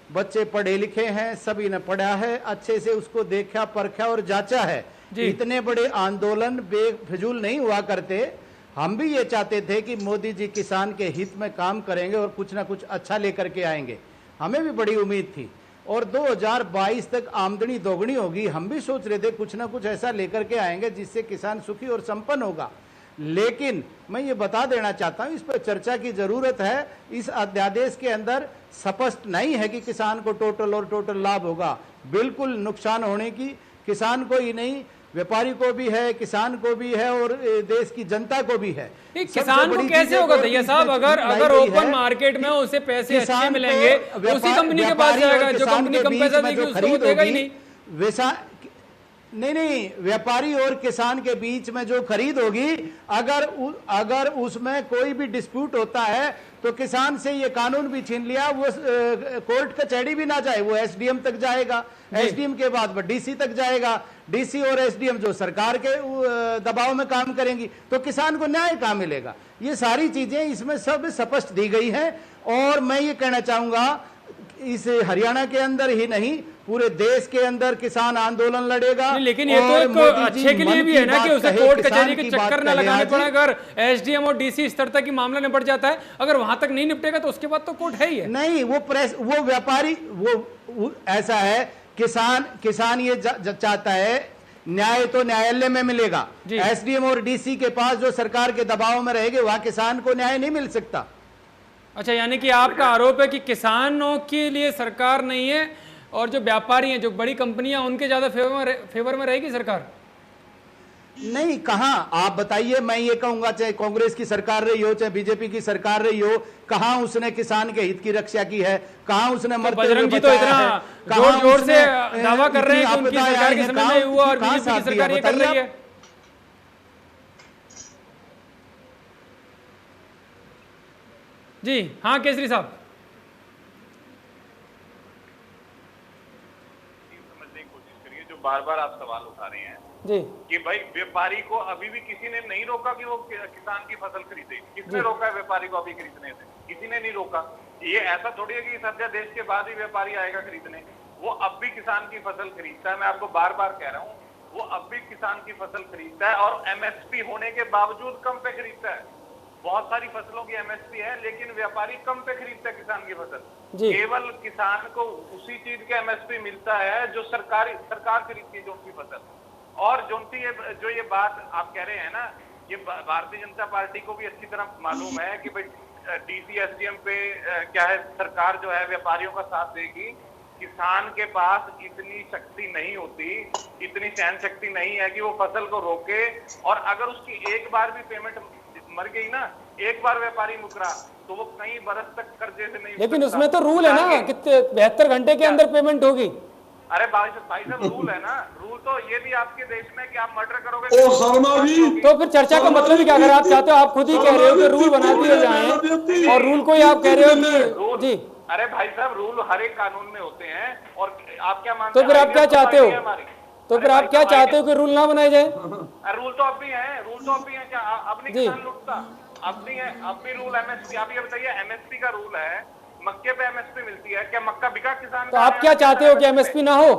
बच्चे पढ़े लिखे हैं, सभी ने पढ़ा है, अच्छे से उसको देखा परखा और जांचा है। इतने बड़े आंदोलन बेफिजूल नहीं हुआ करते। हम भी ये चाहते थे कि मोदी जी किसान के हित में काम करेंगे और कुछ ना कुछ अच्छा लेकर के आएंगे, हमें भी बड़ी उम्मीद थी। और 2022 तक आमदनी दोगुनी होगी, हम भी सोच रहे थे कुछ ना कुछ ऐसा लेकर के आएंगे जिससे किसान सुखी और संपन्न होगा। लेकिन मैं ये बता देना चाहता हूं, इस पर चर्चा की जरूरत है। इस अध्यादेश के अंदर स्पष्ट नहीं है कि किसान को टोटल लाभ होगा। बिल्कुल नुकसान होने की किसान को ही नहीं, व्यापारी को भी है, किसान को भी है और देश की जनता को भी है। किसान को कैसे होगा दैया साहब? अगर ओपन मार्केट में उसे पैसे अच्छे मिलेंगे, उसी कंपनी के पास जाएगा जो कंपनी कम पैसा देगी, उसको देगा ही नहीं। नहीं, व्यापारी और किसान के बीच में जो खरीद होगी, अगर उसमें कोई भी डिस्प्यूट होता है तो किसान से ये कानून भी छीन लिया, वो कोर्ट कचहरी भी ना जाए, वो एसडीएम तक जाएगा, एसडीएम के बाद वो डीसी तक जाएगा, डीसी और एसडीएम जो सरकार के दबाव में काम करेंगी, तो किसान को न्याय कहां मिलेगा? ये सारी चीजें इसमें सब स्पष्ट दी गई हैं। और मैं ये कहना चाहूंगा, इस हरियाणा के अंदर ही नहीं, पूरे देश के अंदर किसान आंदोलन लड़ेगा। लेकिन ये तो एक अच्छे के लिए भी है ना कि उसे कोर्ट कचहरी के चक्कर न लगाने पड़े। अगर एसडीएम और डीसी स्तर तक की मामला निपट जाता है, अगर वहां तक नहीं निपटेगा तो उसके बाद तो कोर्ट है ही है। नहीं, वो व्यापारी वो ऐसा है, किसान ये चाहता है न्याय तो न्यायालय में मिलेगा। एसडीएम और डीसी के पास जो सरकार के दबाव में रहेंगे, वहां किसान को न्याय नहीं मिल सकता। अच्छा, यानी कि आपका आरोप है कि किसानों के लिए सरकार नहीं है और जो व्यापारी हैं, जो बड़ी कंपनियां, उनके ज्यादा फेवर में रहेगी सरकार? नहीं, कहां? आप बताइए। मैं ये कहूंगा, चाहे कांग्रेस की सरकार रही हो, चाहे बीजेपी की सरकार रही हो, कहां उसने किसान के हित की रक्षा की है? कहां उसने बजरंग जी तो इतना जोर से दावा कर रहे हैं कि उनकी सरकार के समय में हुआ और बीजेपी की सरकार ये कर रही है। जी हाँ, केसरी साहब। समझने की कोशिश करिए, जो बार बार आप सवाल उठा रहे हैं जी, कि भाई व्यापारी को अभी भी किसी ने नहीं रोका कि वो किसान की फसल खरीदे। किसने रोका है व्यापारी को अभी खरीदने से? किसी ने नहीं रोका। ये ऐसा थोड़ी है कि इस अध्यादेश के बाद ही व्यापारी आएगा खरीदने। वो अब भी किसान की फसल खरीदता है। मैं आपको बार बार कह रहा हूँ, वो अब भी किसान की फसल खरीदता है और एमएसपी होने के बावजूद कम पे खरीदता है। बहुत सारी फसलों की एमएसपी है, लेकिन व्यापारी कम पे खरीदता है किसान की फसल। केवल किसान को उसी चीज का एमएसपी मिलता है जो सरकार खरीदती है, जो उनकी फसल। और जो ये बात आप कह रहे हैं ना, ये भारतीय जनता पार्टी को भी अच्छी तरह मालूम है कि भाई डीसी एसडीएम पे क्या है, सरकार जो है व्यापारियों का साथ देगी। किसान के पास इतनी शक्ति नहीं होती, इतनी सहन शक्ति नहीं है कि वो फसल को रोके। और अगर उसकी एक बार भी पेमेंट मर गई ना, एक बार व्यापारी मुकरा, तो वो कई बरस तक कर्जे से नहीं। लेकिन उसमें तो रूल है ना, कितने 72 घंटे के अंदर पेमेंट होगी। अरे भाई साहब, रूल है ना। रूल तो ये भी आपके देश में कि आप मर्डर करोगे तो फिर चर्चा का मतलब ही क्या? अगर आप चाहते हो, आप खुद ही कह रहे हो कि रूल बना दिए जाएं और रूल को ही आप कह रहे हो कि जी। अरे भाई साहब, रूल हर एक कानून में होते हैं। और आप क्या मानते हैं? तो फिर आप क्या चाहते हो? तो फिर आप क्या चाहते हो कि रूल ना बनाए जाए? रूल तो अब भी है, रूल तो अब भी है। क्या अब नहीं किसान लूटता? अब नहीं है, अब भी रूल एमएसपी। आप ये बताइए, एमएसपी का रूल है, मक्के पे एमएसपी मिलती है। क्या मक्का बिका किसान? तो आप क्या चाहते हो कि एमएसपी ना हो?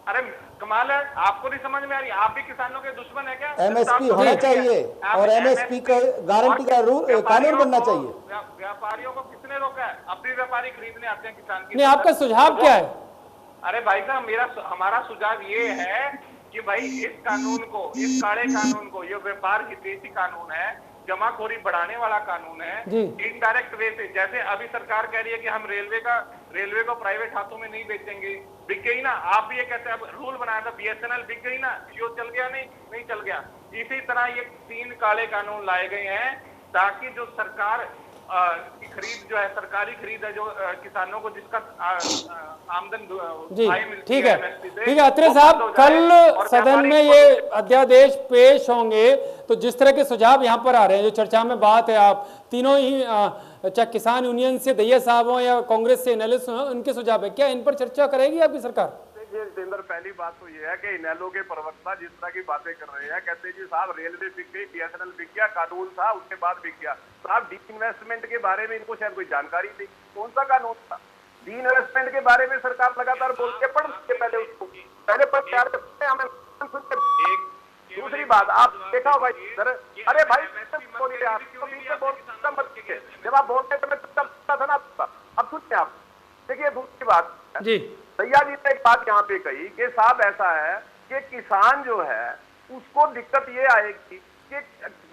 अरे कमाल है, आपको नहीं समझ में आ रही? आप भी किसानों के दुश्मन है क्या? एमएसपी होना चाहिए और एमएसपी का गारंटी का रूल कानून बनना चाहिए। व्यापारियों को किसने रोका है? अब भी व्यापारी खरीदने आते हैं किसान की। नहीं, आपका सुझाव क्या है? अरे भाई साहब, हमारा सुझाव ये है कि भाई इस कानून को, इस काले कानून को, ये व्यापार हितैषी कानून है, जमाखोरी बढ़ाने वाला कानून है। इनडायरेक्ट वे से, जैसे अभी सरकार कह रही है कि हम रेलवे को प्राइवेट हाथों में नहीं बेचेंगे। बिक गई ना? आप भी ये कहते हैं, अब रूल बनाया था, बीएसएनएल बिक गई ना, जियो चल गया? नहीं चल गया। इसी तरह ये 3 काले कानून लाए गए हैं ताकि जो सरकार की खरीद जो है, सरकारी खरीद है, जो किसानों को जिसका आमदन आय मिलती है, ठीक है। अत्रे साहब, कल सदन में ये अध्यादेश पेश होंगे तो जिस तरह के सुझाव यहाँ पर आ रहे हैं, जो चर्चा में बात है, आप तीनों ही चाहे किसान यूनियन से दैया साहब हो या कांग्रेस से एनालिस्ट हो, उनके सुझाव है, क्या इन पर चर्चा करेगी आपकी सरकार? जितेंद्र, पहली बात तो ये है कि इनेलो के प्रवक्ता जिस तरह की बातें कर रहे हैं, कहते हैं जी साहब रेलवे बिक गई, बीएसएनएल बिक गया, कानून था उसके बाद बिक गया। साहब डिसइन्वेस्टमेंट के बारे में इनको शायद कोई जानकारी नहीं। कौन सा कानून था? इन्वेस्टमेंट के बारे में सरकार लगातार बोलती है, पढ़ लीजिए पहले उसको, पहले पर प्यार करते हैं हमें। दूसरी बात आप देखा होगा सर, अरे भाई बोलिए आप तो बीच में बोलते मत कीजिए, जब आप बोलते तो मैं तब था ना। अब सुनिए आप, देखिए दूसरी बात जी, भैया जी ने एक बात यहाँ पे कही कि साहब ऐसा है कि किसान जो है उसको दिक्कत ये आएगी कि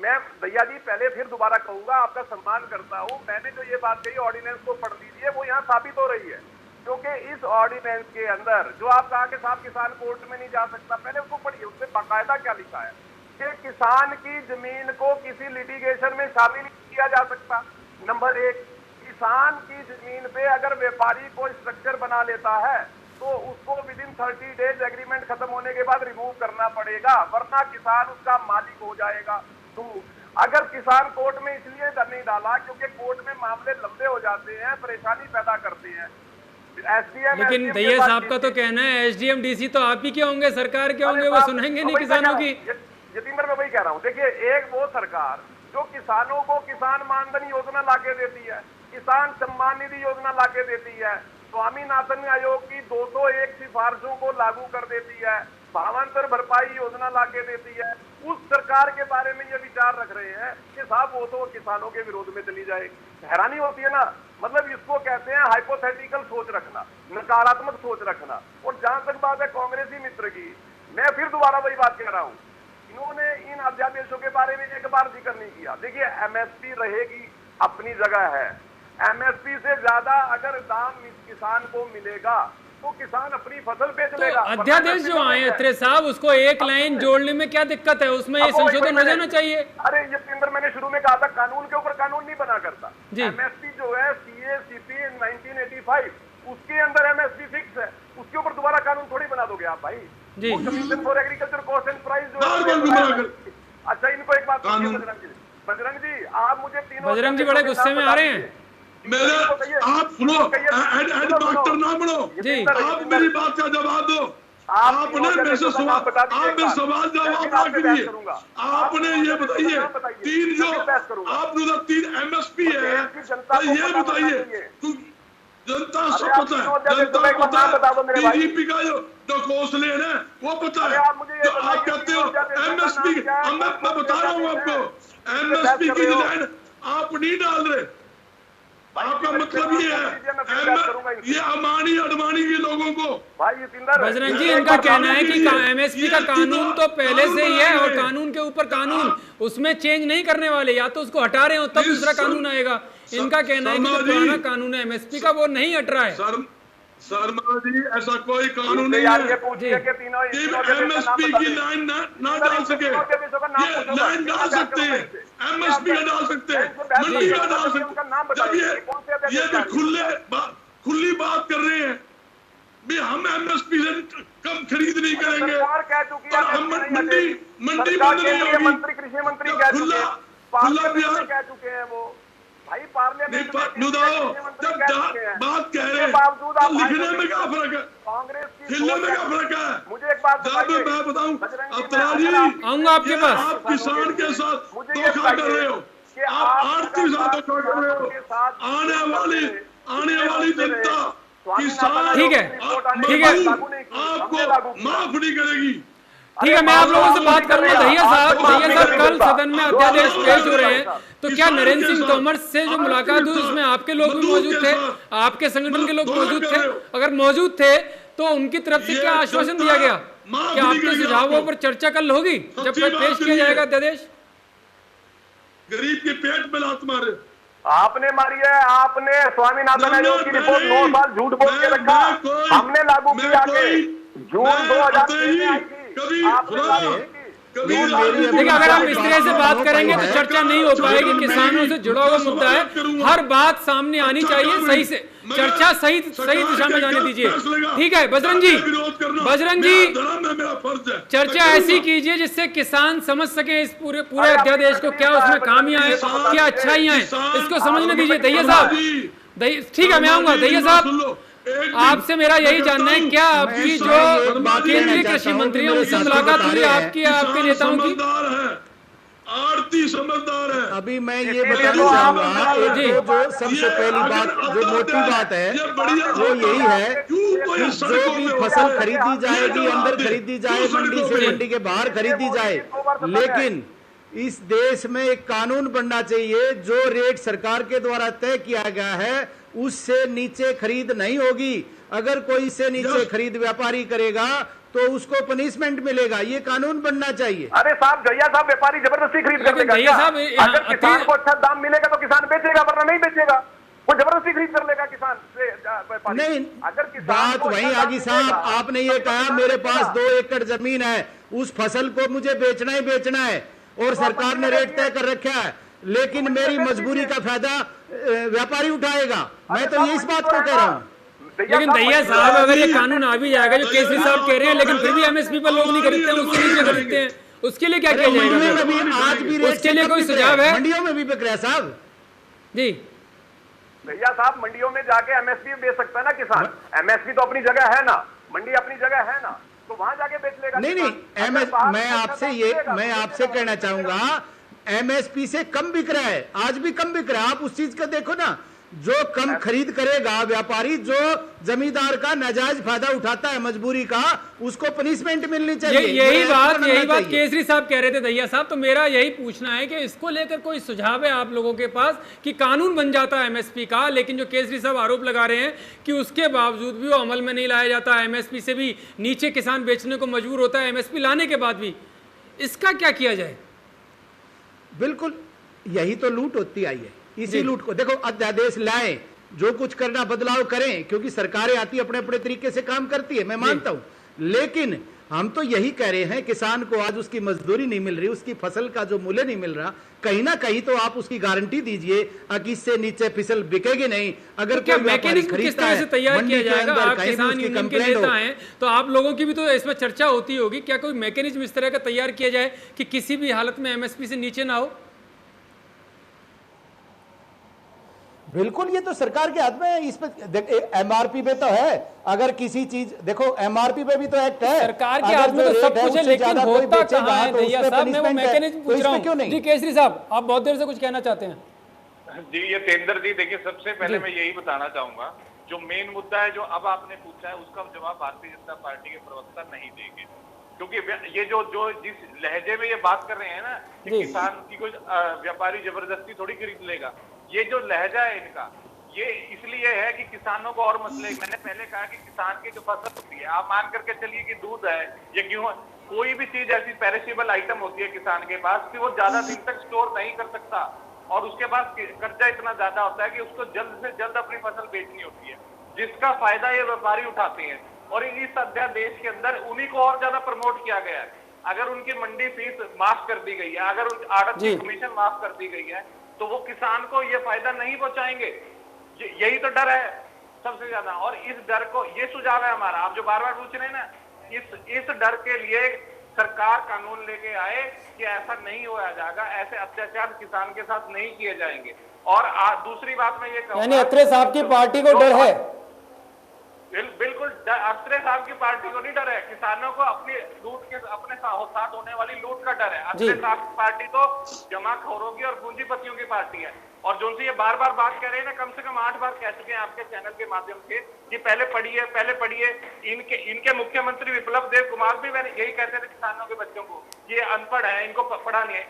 मैं भैया जी पहले फिर दोबारा कहूंगा, आपका सम्मान करता हूँ, मैंने जो ये बात कही ऑर्डिनेंस को पढ़ लीजिए, वो यहाँ साबित हो रही है। क्योंकि इस ऑर्डिनेंस के अंदर जो आप कहा कि साहब किसान कोर्ट में नहीं जा सकता, पहले उसको पढ़िए, उसमें बाकायदा क्या लिखा है कि किसान की जमीन को किसी लिटिगेशन में शामिल नहीं किया जा सकता। नंबर एक, किसान की जमीन पे अगर व्यापारी कोई स्ट्रक्चर बना लेता है तो उसको विदिन 30 डेज एग्रीमेंट खत्म होने के बाद रिमूव करना पड़ेगा, वरना किसान उसका मालिक हो जाएगा। तो अगर किसान कोर्ट में इसलिए नहीं डाला क्योंकि कोर्ट में मामले लंबे हो जाते हैं, परेशानी पैदा करते हैं। एसडीएम, लेकिन दैया साहब का तो कहना है एसडीएम डीसी तो आप ही के होंगे, सरकार के होंगे, वो सुनेंगे नहीं किसानों की। यतीन्द्र मैं वही कह रहा हूँ, देखिए एक वो सरकार जो किसानों को किसान मानधन योजना लाके देती है, किसान सम्मान निधि योजना लाके देती है, स्वामीनाथन आयोग की 201 सिफारिशों को लागू कर देती है, भावांतर भरपाई योजना लाके देती है, उस सरकार के बारे में ये विचार रख रहे हैं कि साहब वो तो किसानों के विरोध में चली जाएगी। हैरानी होती है ना, मतलब इसको कहते हैं हाइपोथेटिकल सोच रखना, नकारात्मक सोच रखना। और जहां तक बात है कांग्रेसी मित्र की, मैं फिर दोबारा वही बात कह रहा हूँ, इन्होंने इन अध्यादेशों के बारे में एक बार जिक्र नहीं किया। देखिए एमएसपी रहेगी, अपनी जगह है, एमएसपी से ज्यादा अगर दाम किसान को मिलेगा तो किसान अपनी फसल बेच तो लेगा। अध्यादेश जो आए अत्रे साहब, उसको एक लाइन जोड़ने में क्या दिक्कत है? उसमें ये संशोधन हो जाना चाहिए। अरे यतीन्द्र मैंने शुरू में कहा था कानून के ऊपर कानून नहीं बना करता। एमएसपी जो है सीएसीपी 1985 उसके अंदर एमएसपी फिक्स है, उसके ऊपर दोबारा कानून थोड़ी बना दोगे आप भाई जी। Commission for agriculture cost and price जो है। अच्छा इनको एक बात बजरंग जी, आप मुझे तीनों, बजरंग जी बड़े गुस्से में आ रहे हैं। मेरे आप सुनो, हेडमास्टर ना बनो जी, आप मेरी बात का जवाब दो। आपने मेरे से सवाल, आप मेरे सवाल जवाब ना करिए, आपने ये बताइए तीन जो आपने तो 3 एमएसपी है, ये बताइए जनता सब पता है, जनता पता है टीडीपी का जो घोषले है वो पता है। जो आप कहते हो एमएसपी, मैं बता रहा हूँ आपको, एमएसपी की डिजाइन आप नहीं डाल रहे। आपका मतलब ये है ये अमानी अडवाणी के लोगों को। बजरंग जी इनका कहना है कि एमएसपी का कानून तो पहले से ही है और कानून के ऊपर कानून, उसमें चेंज नहीं करने वाले, या तो उसको हटा रहे हो तब दूसरा कानून आएगा। इनका कहना है कि जो पुराना कानून है एमएसपी का वो नहीं हट रहा है। शर्मा जी ऐसा कोई कानून नहीं है कि एमएसपी की लाइन ना डाल सके, ये लाइन डाल सकते हैं, एमएसपी का डाल सकते हैं, मंडी का डाल सकते हैं। जब ये भी खुली बात कर रहे हैं भी हम एमएसपी से कम खरीद नहीं करेंगे और हम मंडी बंद नहीं होगी, मंत्री कृषि मंत्री खुला बिहार कह चुके हैं वो भाई, पार्लियामेंट जब बात कह रहे हैं तो लिखने में क्या फर्क है, कांग्रेस की खिलने में क्या फर्क है? मुझे एक बात मैं बताऊं अवतार जी, आऊंगा आपके पास। आप किसान के साथ धोखा कर रहे हो, आप आड़ती के साथ धोखा कर रहे हो। आने वाली जनता किसान ठीक है आपको माफ नहीं करेगी। ठीक है, मैं आप लोगों से बात करूंगा। दैया साहब कल सदन में अध्यादेश पेश हो रहे हैं, तो क्या नरेंद्र सिंह तोमर से जो मुलाकात हुई उसमें आपके लोग भी मौजूद थे, आपके संगठन के लोग मौजूद थे? अगर मौजूद थे तो उनकी तरफ से क्या आश्वासन दिया गया कि आपके सुझावों पर चर्चा कल होगी जब पेश किया जाएगा अध्यादेश? गरीब के पेट में लात मारे आपने मारी है, आपने स्वामीनाथन आयोग की रिपोर्ट 9 साल झूठ बोल के रखा, हमने लागू किया जून 2003 में आई थी। देखिए अगर आप इस तरह से बात करेंगे तो चर्चा नहीं हो पाएगी। किसानों से जुड़ा हुआ मुद्दा है, हर बात सामने आनी चाहिए, सही से चर्चा सही दिशा में जाने दीजिए। ठीक है बजरंग जी चर्चा ऐसी कीजिए जिससे किसान समझ सके इस पूरे अध्यादेश को, क्या उसमें खामियां हैं, क्या अच्छाइयां हैं, इसको समझने दीजिए। दैया साहब ठीक है, मैं आऊंगा। दैया साहब आपसे मेरा यही जानना है, क्या आपकी जो केंद्रीय कृषि मंत्री है उनसे मुलाकात हुई आपकी, आपके नेताओं की? आरती समझदार है। अभी मैं ये इसीलिए बताना तो आप चाहूंगा, एक जी। तो जो सबसे पहली बात, जो मोटी बात है वो यही है कि जो भी फसल खरीदी जाएगी अंदर खरीदी जाए, मंडी से, मंडी के बाहर खरीदी जाए, लेकिन इस देश में एक कानून बनना चाहिए, जो रेट सरकार के द्वारा तय किया गया है उससे नीचे खरीद नहीं होगी। अगर कोई इससे नीचे खरीद व्यापारी करेगा तो उसको पनिशमेंट मिलेगा, ये कानून बनना चाहिए। अरे साहब, भैया साहब, व्यापारी जबरदस्ती खरीद कर लेगा भैया क्या? साहब, अगर किसान को अच्छा दाम मिलेगा तो किसान बेचेगा, वरना नहीं बेचेगा। वो जबरदस्ती खरीद कर लेगा किसान से व्यापारी। नहीं, अगर किसान बात को वही अच्छा दाम आगी साहब, मिलेगा, आपने ये तो कहा किसान मेरे बेचेगा। पास 2 एकड़ जमीन है, उस फसल को मुझे बेचना ही बेचना है और सरकार ने रेट तय कर रखा है, लेकिन मेरी मजबूरी का फायदा व्यापारी उठाएगा। मैं तो ये इस बात को कह रहा हूँ। लेकिन दैया साहब, अगर ये कानून आ भी जाएगा जो केसरी साहब कह रहे हैं, लेकिन फिर भी एमएसपी पर लोग नहीं खरीदते हैं, उससे नीचे खरीदते हैं, उसके लिए क्या किया मंडियों में जाएगा? भी आज भी रेट उसके से लिए कम कोई बिक रहा सुझाव है? मंडियों में भी बिक रहा है साहब जी। भैया साहब, मंडियों में जाके एमएसपी बेच सकता है ना किसान। एमएसपी तो अपनी जगह है ना, मंडी अपनी जगह है ना, तो वहां जाके बेच लेगा। नहीं किसान। नहीं, अगर बाहर मैं से आपसे अच्छा ये दाम मिलेगा, मैं तो आपसे बेचेगा। कहना चाहूंगा, एमएसपी से कम बिक रहा है, आज भी कम बिक रहा है। आप उस चीज को देखो ना, जो कम खरीद करेगा व्यापारी, जो जमींदार का नाजायज फायदा उठाता है मजबूरी का, उसको पनिशमेंट मिलनी चाहिए। यही बात चाहिए। केसरी साहब कह रहे थे दैया साहब, तो मेरा यही पूछना है कि इसको लेकर कोई सुझाव है आप लोगों के पास कि कानून बन जाता है एमएसपी का, लेकिन जो केसरी साहब आरोप लगा रहे हैं कि उसके बावजूद भी वो अमल में नहीं लाया जाता, एमएसपी से भी नीचे किसान बेचने को मजबूर होता है एमएसपी लाने के बाद भी, इसका क्या किया जाए? बिल्कुल यही तो लूट होती आई है। इसी लूट को देखो, अध्यादेश लाए, जो कुछ करना बदलाव करें, क्योंकि सरकारें आती अपने अपने तरीके से काम करती है, मैं मानता हूं, लेकिन हम तो यही कह रहे हैं, किसान को आज उसकी मजदूरी नहीं मिल रही, उसकी फसल का जो मूल्य नहीं मिल रहा, कहीं ना कहीं तो आप उसकी गारंटी दीजिए कि इससे नीचे फसल बिकेगी नहीं। अगर क्या कोई व्यापारी मैकेनिज्म किस तरह से तैयार किया जाएगा? आप किसान यूनियन के नेता हैं, तो आप लोगों की भी तो इसमें चर्चा होती होगी, क्या कोई मैकेनिज्म इस तरह का तैयार किया जाए कि किसी भी हालत में एमएसपी से नीचे ना हो? बिल्कुल, ये तो सरकार के हाथ में है। इस पे एमआरपी पे तो है, अगर किसी चीज देखो एमआरपी पे भी तो एक्ट है, सरकार के हाथ में तो सब कुछ है, लेकिन होता कहाँ है दैया साहब? मैं वो मैकेनिज्म पूछ रहा हूँ। जी केसरी साहब, आप बहुत देर से कुछ कहना चाहते हैं। जी, ये तेंदर जी, देखिए सबसे पहले मैं यही बताना चाहूंगा, जो मेन मुद्दा है जो अब आपने पूछा है, उसका जवाब भारतीय जनता पार्टी के प्रवक्ता नहीं देंगे, क्योंकि ये जो जिस लहजे में ये बात कर रहे हैं ना कि किसान की कोई व्यापारी जबरदस्ती थोड़ी खरीद लेगा, ये जो लहजा है इनका, ये इसलिए है कि किसानों को और मसले, मैंने पहले कहा कि किसान की जो फसल होती है, आप मान करके चलिए कि दूध है या गेहूं, कोई भी चीज ऐसी पेरिशेबल आइटम होती है किसान के पास कि वो ज्यादा दिन तक स्टोर नहीं कर सकता, और उसके पास कर्जा इतना ज्यादा होता है कि उसको जल्द से जल्द अपनी फसल बेचनी होती है, जिसका फायदा ये व्यापारी उठाते हैं। और इस अध्यादेश के अंदर उन्हीं को और ज्यादा प्रमोट किया गया है। अगर उनकी मंडी फीस माफ कर दी गई है, अगर उनकी आड़त की कमीशन माफ कर दी गई है, तो वो किसान को ये फायदा नहीं पहुंचाएंगे। यही तो डर है सबसे ज्यादा, और इस डर को, ये सुझाव है हमारा, आप जो बार बार पूछ रहे हैं ना, इस डर के लिए सरकार कानून लेके आए कि ऐसा नहीं होया जाएगा, ऐसे अत्याचार किसान के साथ नहीं किए जाएंगे। और दूसरी बात मैं ये कहूंगा, यानी अत्रे साहब की पार्टी को डर है? बिल्कुल, अत्रे साहब की पार्टी को नहीं डर है, किसानों को अपनी लूट के, अपने साथ होने वाली लूट का डर है। अत्रे साहब की पार्टी तो जमाखोरों की और पूंजीपतियों की पार्टी है, और जो उनसे ये बार बार बात कर रहे हैं ना, कम से कम 8 बार कह चुके हैं आपके चैनल के माध्यम से कि पहले पढ़िए। इनके मुख्यमंत्री विप्लव देव कुमार भी यही कहते थे किसानों के बच्चों को, ये अनपढ़ है, इनको पढ़ा नहीं है।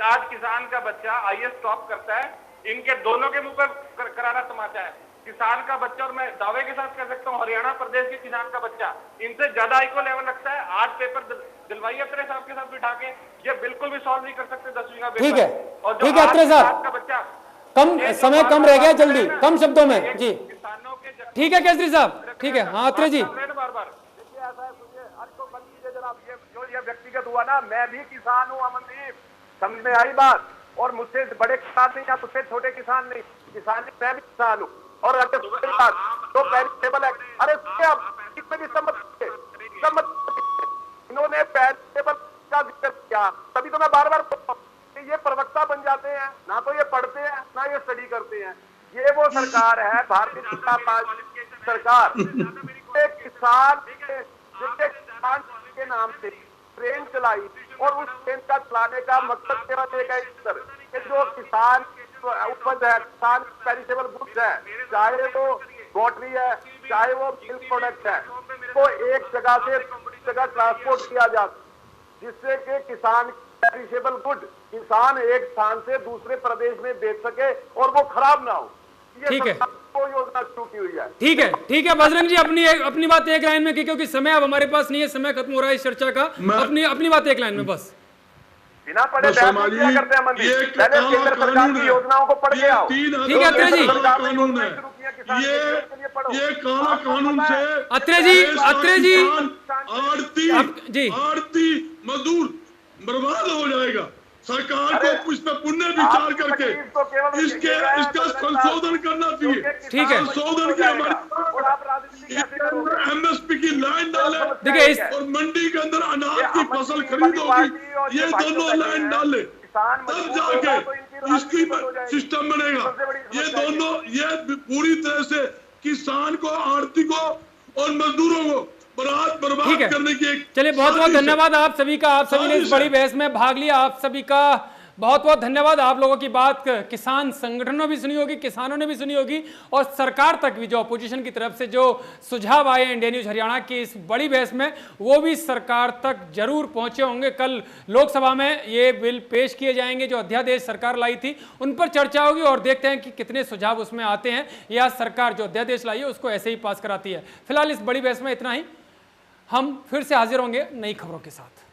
आज किसान का बच्चा IAS टॉप करता है, इनके दोनों के मुंह पर करारा तमाचा है। किसान का बच्चा, और मैं दावे के साथ कह सकता हूँ हरियाणा प्रदेश के किसान का बच्चा इनसे ज्यादा इको लेवल रखता है। 8 पेपर दिलवाइए अत्रे साहब के साथ बिठा के, ये बिल्कुल भी सॉल्व नहीं कर सकते 10वीं का पेपर। ठीक है, और ठीक है अत्रे साहब, का बच्चा, कम समय कम रह गया, जल्दी कम शब्दों में जी। ठीक है केसरी साहब, ठीक है। हाँ अत्रे जी, बार बार ऐसा है, आज तो बंद कीजिए जनाब, ये जो ये व्यक्तिगत हुआ ना, मैं भी किसान हूँ अमनदीप, समझ में आई बात, और मुझसे बड़े किसान नहीं या मुझसे छोटे किसान नहीं, किसान नहीं, मैं भी किसान हूँ। और अगर तो पेरिशेबल है, अरे इसमें भी सम्मत इन्होंने पेरिशेबल का जिक्र किया, तभी तो मैं बार बार ये प्रवक्ता बन जाते हैं, ना तो ये पढ़ते हैं ना ये स्टडी करते हैं। ये वो सरकार है भारतीय जनता पार्टी सरकार, किसान के नाम से ट्रेन चलाई और उस ट्रेन का चलाने का मकसद केवल एक है सर कि जो किसान उपज है, किसान पेरिशेबल गुड्स है, चाहे वो पोल्ट्री है, चाहे वो मिल्क प्रोडक्ट है, तो एक जगह से दूसरी जगह ट्रांसपोर्ट किया जाता, जिससे कि किसान पेरिशेबल गुड किसान एक स्थान से दूसरे प्रदेश में बेच सके और वो खराब ना हो। ठीक है, वो योजना शुरू की हुई है। ठीक है बजरंग जी, अपनी बात एक लाइन में की, क्योंकि समय अब हमारे पास नहीं है, समय खत्म हो रहा है इस चर्चा का। अपनी बात एक लाइन में बस। बिना पढ़े बहस क्या करते हैं मंत्री? पहले केंद्र सरकार की योजनाओं को पढ़ के आओ। ठीक है अत्रे जी, ये काला कानून से अत्रे जी आड़ती मजदूर बर्बाद हो जाएगा। सरकार को इस पर पुण्य विचार करके इसका संशोधन करना चाहिए। ठीक है, संशोधन की हमारी MSP की लाइन डाले, देखिए और मंडी के अंदर अनाज की फसल खरीद होगी, ये दोनों लाइन डाले, तब जाके इसकी सिस्टम बनेगा। ये पूरी तरह से किसान को, आड़ती को और मजदूरों को बर्बाद करने की एक। चलिए बहुत बहुत धन्यवाद आप सभी का, आप सभी ने इस बड़ी बहस में भाग लिया, आप सभी का बहुत बहुत धन्यवाद। आप लोगों की बात किसान संगठनों भी सुनी होगी, किसानों ने भी सुनी होगी, और सरकार तक भी जो अपोजिशन की तरफ से जो सुझाव आए इंडिया न्यूज हरियाणा की इस बड़ी बहस में, वो भी सरकार तक जरूर पहुंचे होंगे। कल लोकसभा में ये बिल पेश किए जाएंगे, जो अध्यादेश सरकार लाई थी उन पर चर्चा होगी, और देखते हैं कि कितने सुझाव उसमें आते हैं, या सरकार जो अध्यादेश लाई है उसको ऐसे ही पास कराती है। फिलहाल इस बड़ी बहस में इतना ही, हम फिर से हाजिर होंगे नई खबरों के साथ।